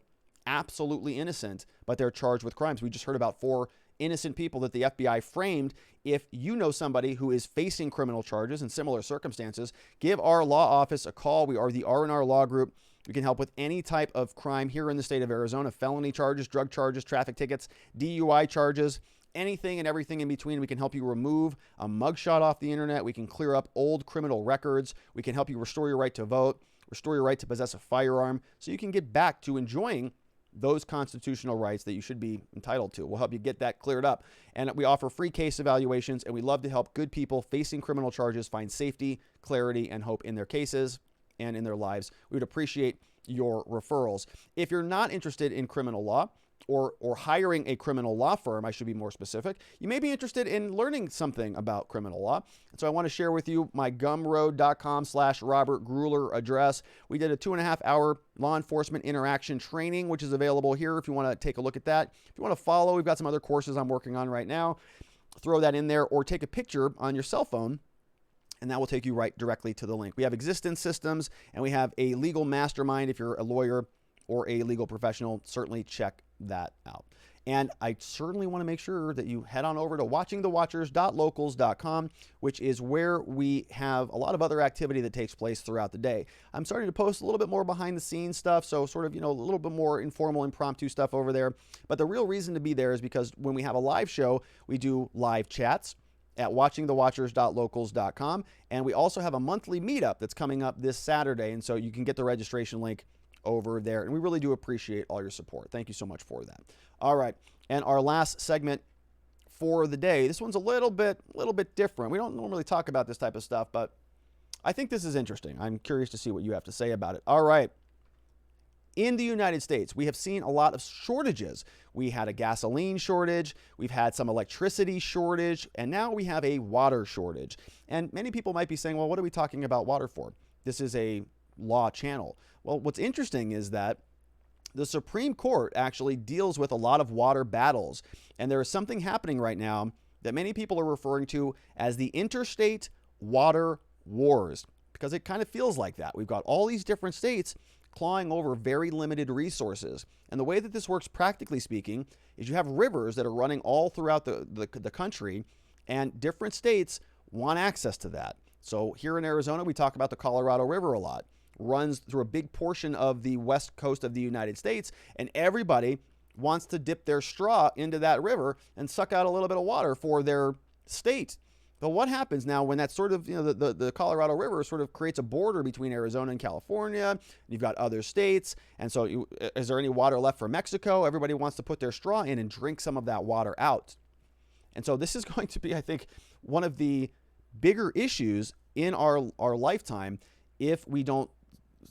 absolutely innocent, but they're charged with crimes. We just heard about 4 innocent people that the FBI framed. If you know somebody who is facing criminal charges in similar circumstances, give our law office a call. We are the R&R Law Group. We can help with any type of crime here in the state of Arizona: felony charges, drug charges, traffic tickets, DUI charges, anything and everything in between. We can help you remove a mugshot off the internet. We can clear up old criminal records. We can help you restore your right to vote, restore your right to possess a firearm, so you can get back to enjoying those constitutional rights that you should be entitled to. We'll help you get that cleared up. And we offer free case evaluations, and we love to help good people facing criminal charges find safety, clarity, and hope in their cases and in their lives. We would appreciate your referrals. If you're not interested in criminal law, or hiring a criminal law firm, I should be more specific, you may be interested in learning something about criminal law. And so I want to share with you my gumroad.com/Robert Gruler address. We did a 2.5-hour law enforcement interaction training, which is available here if you want to take a look at that. If you want to follow, we've got some other courses I'm working on right now. Throw that in there or take a picture on your cell phone, and that will take you right directly to the link. We have existence systems, and we have a legal mastermind. If you're a lawyer or a legal professional, certainly check that out. And I certainly want to make sure that you head on over to watchingthewatchers.locals.com, which is where we have a lot of other activity that takes place throughout the day. I'm starting to post a little bit more behind the scenes stuff, so sort of, a little bit more informal, impromptu stuff over there. But the real reason to be there is because when we have a live show, we do live chats at watchingthewatchers.locals.com. And we also have a monthly meetup that's coming up this Saturday. And so you can get the registration link over there. And we really do appreciate all your support. Thank you so much for that. All right. And our last segment for the day, this one's a little bit different. We don't normally talk about this type of stuff, but I think this is interesting. I'm curious to see what you have to say about it. All right. In the United States, we have seen a lot of shortages. We had a gasoline shortage, we've had some electricity shortage, and now we have a water shortage. And many people might be saying, well, what are we talking about water for? This is a law channel. Well, what's interesting is that the Supreme Court actually deals with a lot of water battles. And there is something happening right now that many people are referring to as the Interstate Water Wars, because it kind of feels like that. We've got all these different states clawing over very limited resources. And the way that this works, practically speaking, is you have rivers that are running all throughout the country, and different states want access to that. So here in Arizona, we talk about the Colorado River a lot. Runs through a big portion of the west coast of the United States, and everybody wants to dip their straw into that river and suck out a little bit of water for their state. But what happens now when that sort of, the Colorado River sort of creates a border between Arizona and California? You've got other states. And so is there any water left for Mexico? Everybody wants to put their straw in and drink some of that water out. And so this is going to be, I think, one of the bigger issues in our lifetime if we don't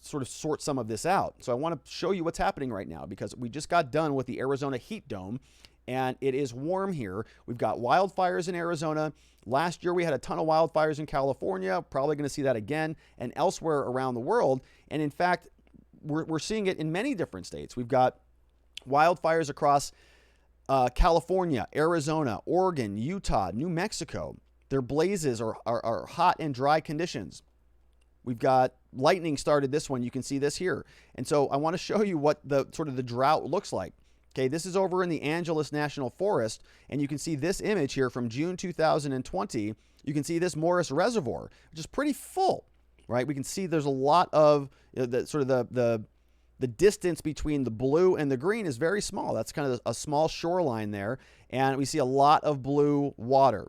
sort of sort some of this out. So I want to show you what's happening right now, because we just got done with the Arizona heat dome, and it is warm here. We've got wildfires in Arizona. Last year, we had a ton of wildfires in California. Probably going to see that again and elsewhere around the world. And in fact, we're seeing it in many different states. We've got wildfires across California, Arizona, Oregon, Utah, New Mexico. Their blazes are hot and dry conditions. We've got lightning started this one. You can see this here. And so I want to show you what the drought looks like. Okay, this is over in the Angeles National Forest, and you can see this image here from June 2020. You can see this Morris Reservoir, which is pretty full. right? We can see there's a lot of the distance between the blue and the green is very small. That's kind of a small shoreline there. And we see a lot of blue water.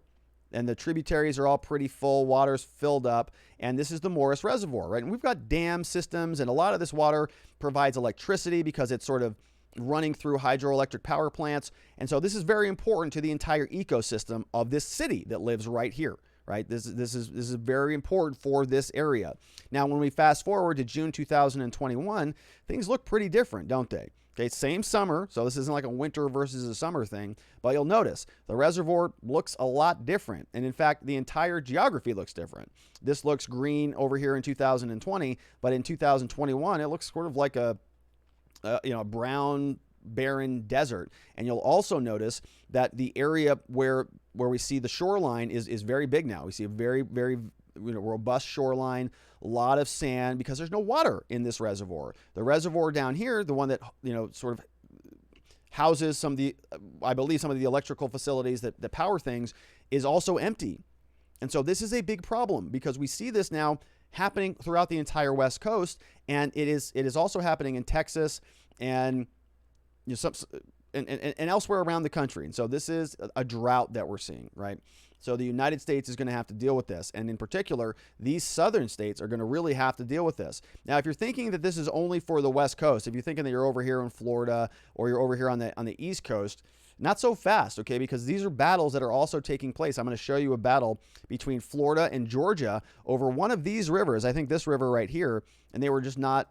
And the tributaries are all pretty full. Water's filled up. And this is the Morris Reservoir, right? And we've got dam systems, and a lot of this water provides electricity because it's sort of running through hydroelectric power plants. And so this is very important to the entire ecosystem of this city that lives right here. Right? This is very important for this area. Now, when we fast forward to June 2021, things look pretty different, don't they? Okay, same summer, so this isn't like a winter versus a summer thing, but you'll notice the reservoir looks a lot different. And in fact, the entire geography looks different. This looks green over here in 2020, but in 2021, it looks sort of like a brown, barren desert. And you'll also notice that the area where we see the shoreline is very big now. We see a very, very robust shoreline, a lot of sand because there's no water in this reservoir. The reservoir down here, the one that sort of houses some of the, I believe, some of the electrical facilities that power things, is also empty. And so this is a big problem because we see this now happening throughout the entire West Coast, and it is also happening in Texas and and elsewhere around the country. And so this is a drought that we're seeing, right? So the United States is going to have to deal with this. And in particular, these southern states are going to really have to deal with this. Now, if you're thinking that this is only for the West Coast, if you're thinking that you're over here in Florida or you're over here on the East Coast, not so fast, okay? Because these are battles that are also taking place. I'm going to show you a battle between Florida and Georgia over one of these rivers. I think this river right here. And they were just not,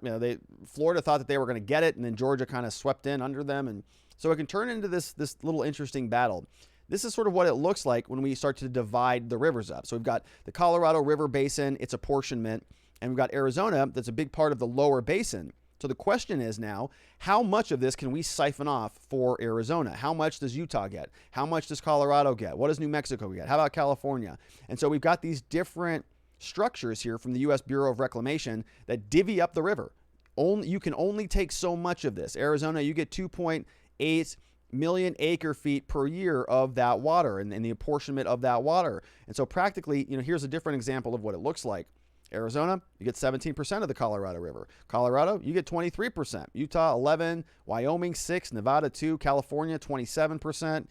Florida thought that they were going to get it, and then Georgia kind of swept in under them. And so it can turn into this little interesting battle. This is sort of what it looks like when we start to divide the rivers up. So we've got the Colorado River Basin, its apportionment, and we've got Arizona, that's a big part of the lower basin. So the question is now, how much of this can we siphon off for Arizona? How much does Utah get? How much does Colorado get? What does New Mexico get? How about California? And so we've got these different structures here from the U.S. Bureau of Reclamation that divvy up the river. You can only take so much of this. Arizona, you get 2.8 million acre feet per year of that water and the apportionment of that water. And so practically, here's a different example of what it looks like. Arizona, you get 17% of the Colorado River. Colorado, you get 23%. Utah, 11%. Wyoming, 6%. Nevada, 2%. California, 27%.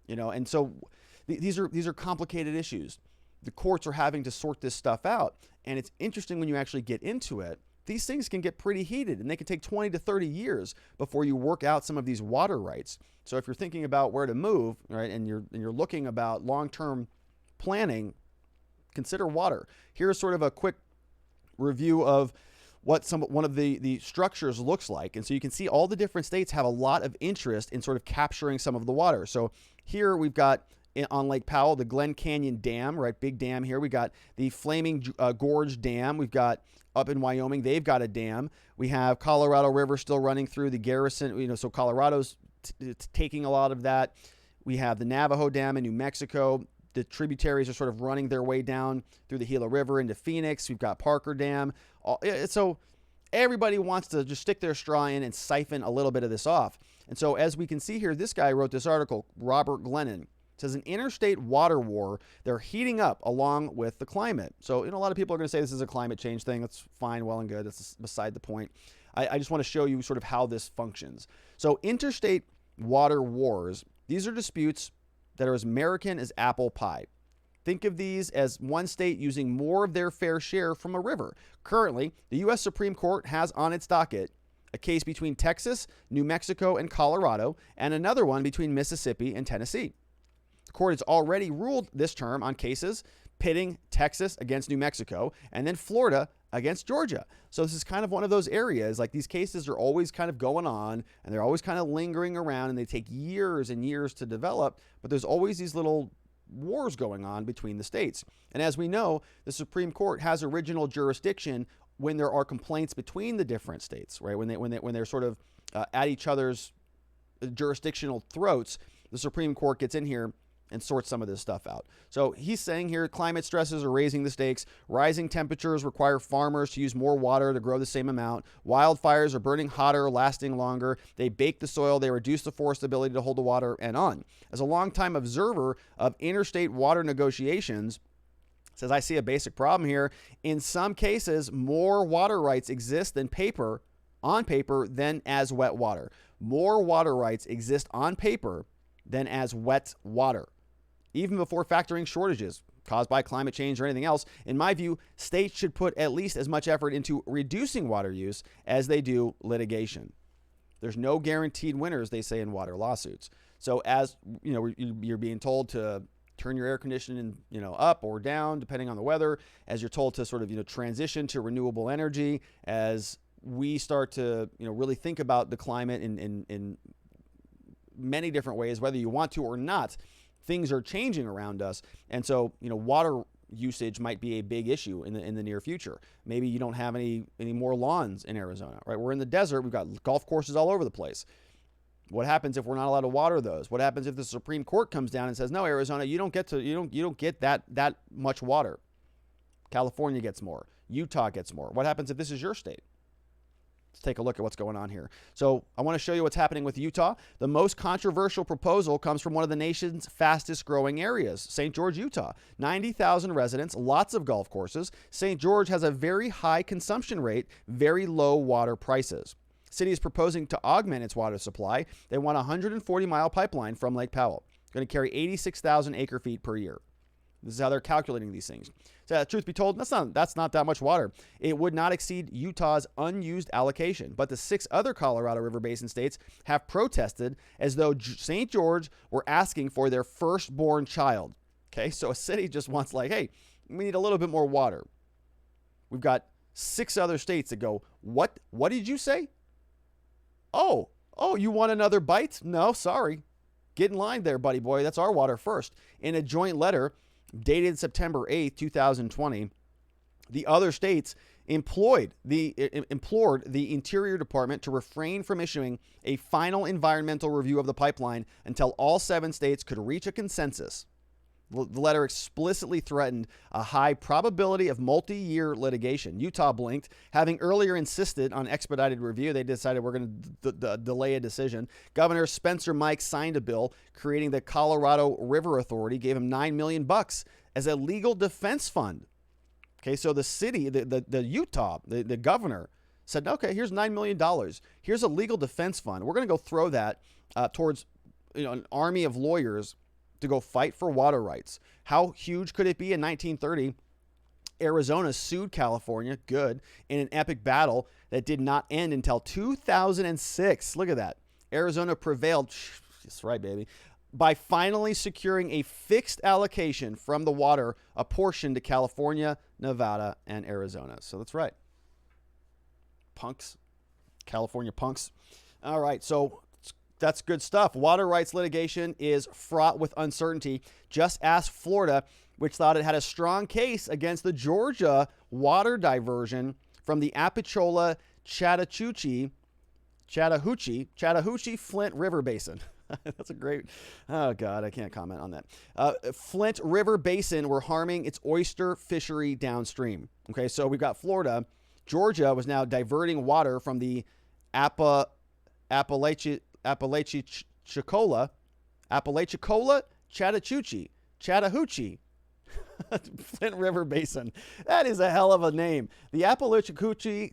And so these are complicated issues. The courts are having to sort this stuff out. And it's interesting when you actually get into it. These things can get pretty heated, and they can take 20 to 30 years before you work out some of these water rights. So if you're thinking about where to move, right, and you're looking about long-term planning, consider water. Here's sort of a quick review of what one of the structures looks like. And so you can see all the different states have a lot of interest in sort of capturing some of the water. So here we've got on Lake Powell, the Glen Canyon Dam, right? Big dam here. We got the Flaming Gorge Dam. We've got up in Wyoming, they've got a dam. We have Colorado River still running through the Garrison, so Colorado's taking a lot of that. We have the Navajo Dam in New Mexico. The tributaries are sort of running their way down through the Gila River into Phoenix. We've got Parker Dam. So everybody wants to just stick their straw in and siphon a little bit of this off. And so as we can see here, this guy wrote this article, Robert Glennon. It says an interstate water war, they're heating up along with the climate. So, a lot of people are going to say this is a climate change thing. That's fine, well and good. That's beside the point. I just want to show you sort of how this functions. So interstate water wars, these are disputes that are as American as apple pie. Think of these as one state using more of their fair share from a river. Currently, the U.S. Supreme Court has on its docket a case between Texas, New Mexico, and Colorado, and another one between Mississippi and Tennessee. The court has already ruled this term on cases pitting Texas against New Mexico and then Florida against Georgia. So this is kind of one of those areas, like these cases are always kind of going on and they're always kind of lingering around and they take years and years to develop, but there's always these little wars going on between the states. And as we know, the Supreme Court has original jurisdiction when there are complaints between the different states, right? When they're sort of at each other's jurisdictional throats, the Supreme Court gets in here and sort some of this stuff out. So he's saying here, climate stresses are raising the stakes. Rising temperatures require farmers to use more water to grow the same amount. Wildfires are burning hotter, lasting longer. They bake the soil. They reduce the forest's ability to hold the water, and on. As a longtime observer of interstate water negotiations, says, I see a basic problem here. In some cases, more water rights exist on paper than as wet water. More water rights exist on paper than as wet water, even before factoring shortages caused by climate change or anything else. In my view, states should put at least as much effort into reducing water use as they do litigation. There's no guaranteed winners, they say, in water lawsuits. So as you know, you're being told to turn your air conditioning, up or down depending on the weather, as you're told to sort of, transition to renewable energy, as we start to, really think about the climate in many different ways, whether you want to or not. Things are changing around us. And so, water usage might be a big issue in the near future. Maybe you don't have any more lawns in Arizona, right? We're in the desert. We've got golf courses all over the place. What happens if we're not allowed to water those? What happens if the Supreme Court comes down and says, no, Arizona, you don't get that much water. California gets more. Utah gets more. What happens if this is your state? Let's take a look at what's going on here. So I want to show you what's happening with Utah. The most controversial proposal comes from one of the nation's fastest growing areas, St. George, Utah. 90,000 residents, lots of golf courses. St. George has a very high consumption rate, very low water prices. City is proposing to augment its water supply. They want a 140-mile pipeline from Lake Powell. Going to carry 86,000 acre feet per year. This is how they're calculating these things. So, truth be told, that's not that much water. It would not exceed Utah's unused allocation. But the 6 other Colorado River Basin states have protested as though St. George were asking for their firstborn child. Okay, so a city just wants hey, we need a little bit more water. We've got 6 other states that go, what did you say? Oh, you want another bite? No, sorry. Get in line there, buddy boy. That's our water first. In a joint letter dated September 8th, 2020, the other states implored the Interior Department to refrain from issuing a final environmental review of the pipeline until all 7 states could reach a consensus. The letter explicitly threatened a high probability of multi-year litigation. Utah blinked. Having earlier insisted on expedited review, they decided we're going to delay a decision. Governor Spencer Mike signed a bill creating the Colorado River Authority, gave him $9 million as a legal defense fund. Okay, so the city, the Utah, the governor said, okay, here's $9 million. Here's a legal defense fund. We're going to go throw that towards an army of lawyers to go fight for water rights. How huge could it be? In 1930, Arizona sued California, in an epic battle that did not end until 2006. Look at that. Arizona prevailed, that's right, baby, by finally securing a fixed allocation from the water, apportioned to California, Nevada, and Arizona. So that's right. Punks. California punks. All right, so that's good stuff. Water rights litigation is fraught with uncertainty. Just ask Florida, which thought it had a strong case against the Georgia water diversion from the Apalachicola Chattahoochee Flint River Basin. That's a great, oh God, I can't comment on that. Flint River Basin were harming its oyster fishery downstream. Okay, so we've got Florida. Georgia was now diverting water from the Apalachicola, Chattahoochee, Flint River Basin. That is a hell of a name. The Apalachicola,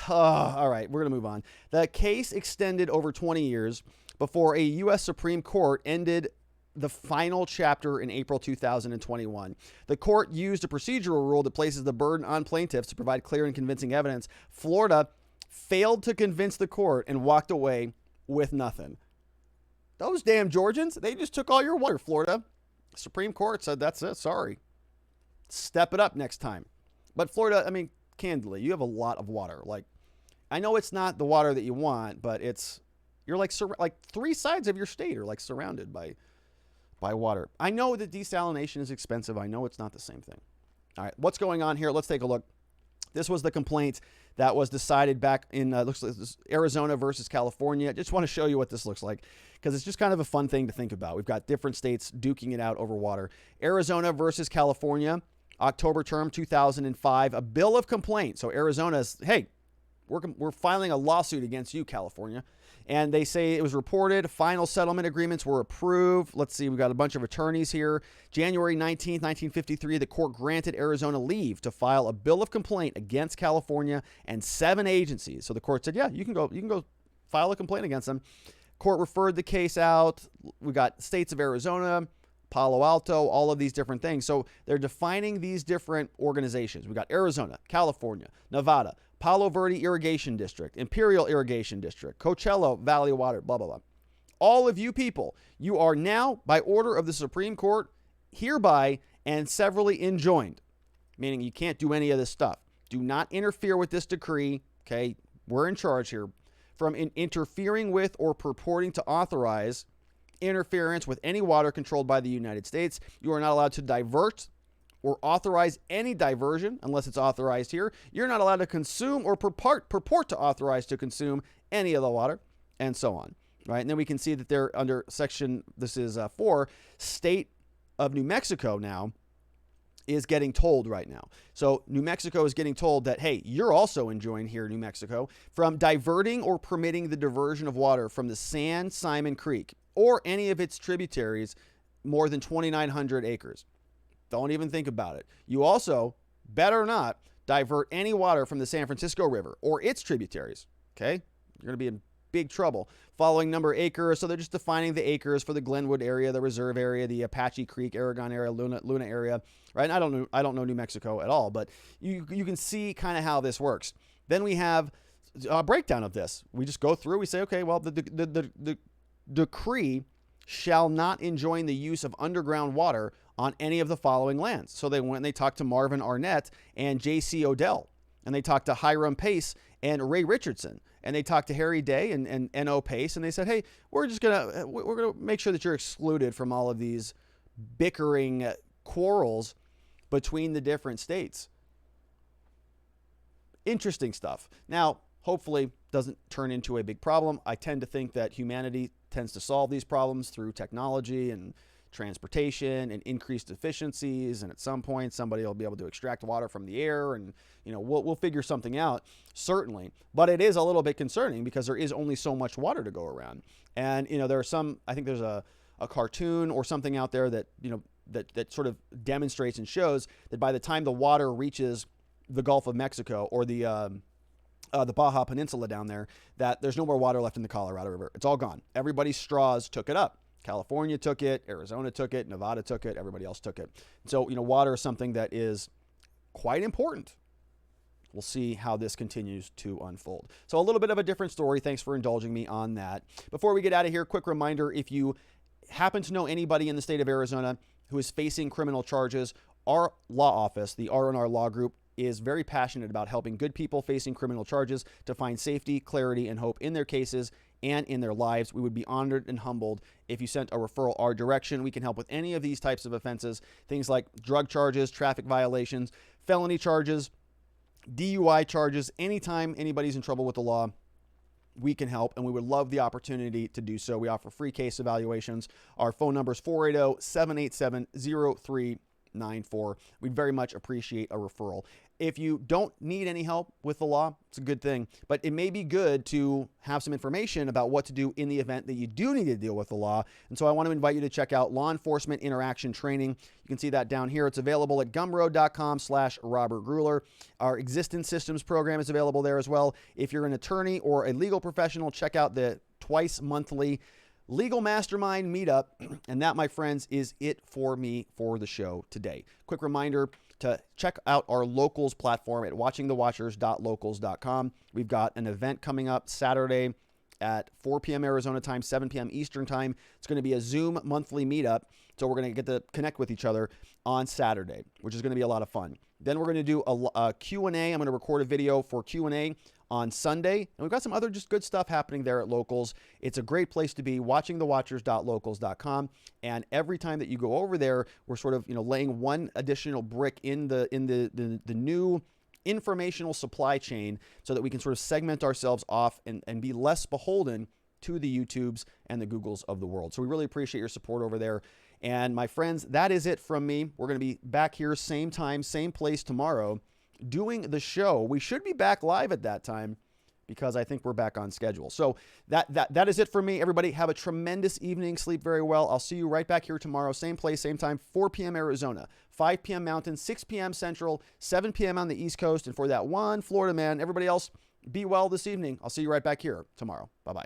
all right, we're going to move on. The case extended over 20 years before a U.S. Supreme Court ended the final chapter in April 2021. The court used a procedural rule that places the burden on plaintiffs to provide clear and convincing evidence. Florida failed to convince the court and walked away with nothing. Those damn Georgians, they just took all your water, Florida. Supreme Court said, that's it, sorry. Step it up next time. But Florida, I mean, candidly, you have a lot of water. Like, I know it's not the water that you want, but you're like 3 sides of your state are like surrounded by water. I know that desalination is expensive. I know it's not the same thing. All right, what's going on here? Let's take a look. This was the complaint that was decided back in looks like this Arizona versus California. I just want to show you what this looks like because it's just kind of a fun thing to think about. We've got different states duking it out over water. Arizona versus California, October term 2005, a bill of complaint. So Arizona's, hey, we're filing a lawsuit against you, California. And they say it was reported final settlement agreements were approved. Let's see, we've got a bunch of attorneys here. January 19th, 1953, the court granted Arizona leave to file a bill of complaint against California and 7 agencies. So the court said, yeah, you can go file a complaint against them. Court referred the case out. We got states of Arizona, Palo Alto, all of these different things. So they're defining these different organizations. We got Arizona, California, Nevada, Palo Verde Irrigation District, Imperial Irrigation District, Coachella Valley Water, blah, blah, blah. All of you people, you are now, by order of the Supreme Court, hereby and severally enjoined, meaning you can't do any of this stuff. Do not interfere with this decree, okay? We're in charge here. From interfering with or purporting to authorize interference with any water controlled by the United States. You are not allowed to divert or authorize any diversion unless it's authorized here. You're not allowed to consume or purport to authorize to consume any of the water, and so on. Right? And then we can see that they're under section, this is 4, state of New Mexico now is getting told right now. So New Mexico is getting told that, hey, you're also enjoined here, New Mexico, from diverting or permitting the diversion of water from the San Simon Creek or any of its tributaries more than 2,900 acres. Don't even think about it. You also better not divert any water from the San Francisco River or its tributaries, okay? You're going to be in big trouble. Following number of acres, so they're just defining the acres for the Glenwood area, the Reserve area, the Apache Creek, Aragon area, Luna area, right? And I don't know New Mexico at all, but you can see kind of how this works. Then we have a breakdown of this. We just go through, we say, okay, well, the decree shall not enjoin the use of underground water on any of the following lands. So they went and they talked to Marvin Arnett and J.C. Odell, and they talked to Hiram Pace and Ray Richardson, and they talked to Harry Day and N.O. Pace, and they said, hey, we're gonna make sure that you're excluded from all of these bickering quarrels between the different states. Interesting stuff. Now, hopefully doesn't turn into a big problem. I tend to think that humanity tends to solve these problems through technology and transportation and increased efficiencies, and at some point somebody will be able to extract water from the air, and we'll figure something out, certainly. But it is a little bit concerning because there is only so much water to go around. And there are some, I think there's a cartoon or something out there that that sort of demonstrates and shows that by the time the water reaches the Gulf of Mexico or the Baja Peninsula down there, that there's no more water left in the Colorado River. It's all gone. Everybody's straws took it up. California took it, Arizona took it, Nevada took it, everybody else took it. So, water is something that is quite important. We'll see how this continues to unfold. So a little bit of a different story. Thanks for indulging me on that. Before we get out of here, quick reminder, if you happen to know anybody in the state of Arizona who is facing criminal charges, our law office, the R&R Law Group, is very passionate about helping good people facing criminal charges to find safety, clarity, and hope in their cases and in their lives. We would be honored and humbled if you sent a referral our direction. We can help with any of these types of offenses, things like drug charges, traffic violations, felony charges, DUI charges. Anytime anybody's in trouble with the law, we can help, and we would love the opportunity to do so. We offer free case evaluations. Our phone number is 480-787-0394. We'd very much appreciate a referral. If you don't need any help with the law, it's a good thing, but it may be good to have some information about what to do in the event that you do need to deal with the law. And so I want to invite you to check out Law Enforcement Interaction Training. You can see that down here. It's available at gumroad.com/Robert Gruler. Our Existence Systems program is available there as well. If you're an attorney or a legal professional, check out the twice monthly Legal Mastermind Meetup. And that, my friends, is it for me for the show today. Quick reminder to check out our locals platform at watchingthewatchers.locals.com. We've got an event coming up Saturday at 4 p.m. Arizona time, 7 p.m. Eastern time. It's going to be a Zoom monthly meetup. So we're going to get to connect with each other on Saturday, which is going to be a lot of fun. Then we're going to do a Q&A. I'm going to record a video for Q&A on Sunday. And we've got some other just good stuff happening there at Locals. It's a great place to be, watchingthewatchers.locals.com. And every time that you go over there, we're sort of, laying one additional brick in the new informational supply chain so that we can sort of segment ourselves off and be less beholden to the YouTubes and the Googles of the world. So we really appreciate your support over there. And my friends, that is it from me. We're going to be back here same time, same place tomorrow doing the show. We should be back live at that time. because I think we're back on schedule. So that is it for me. Everybody have a tremendous evening. Sleep very well. I'll see you right back here tomorrow. Same place, same time, 4 p.m. Arizona, 5 p.m. Mountain, 6 p.m. Central, 7 p.m. on the East Coast. And for that one Florida man, everybody else, be well this evening. I'll see you right back here tomorrow. Bye-bye.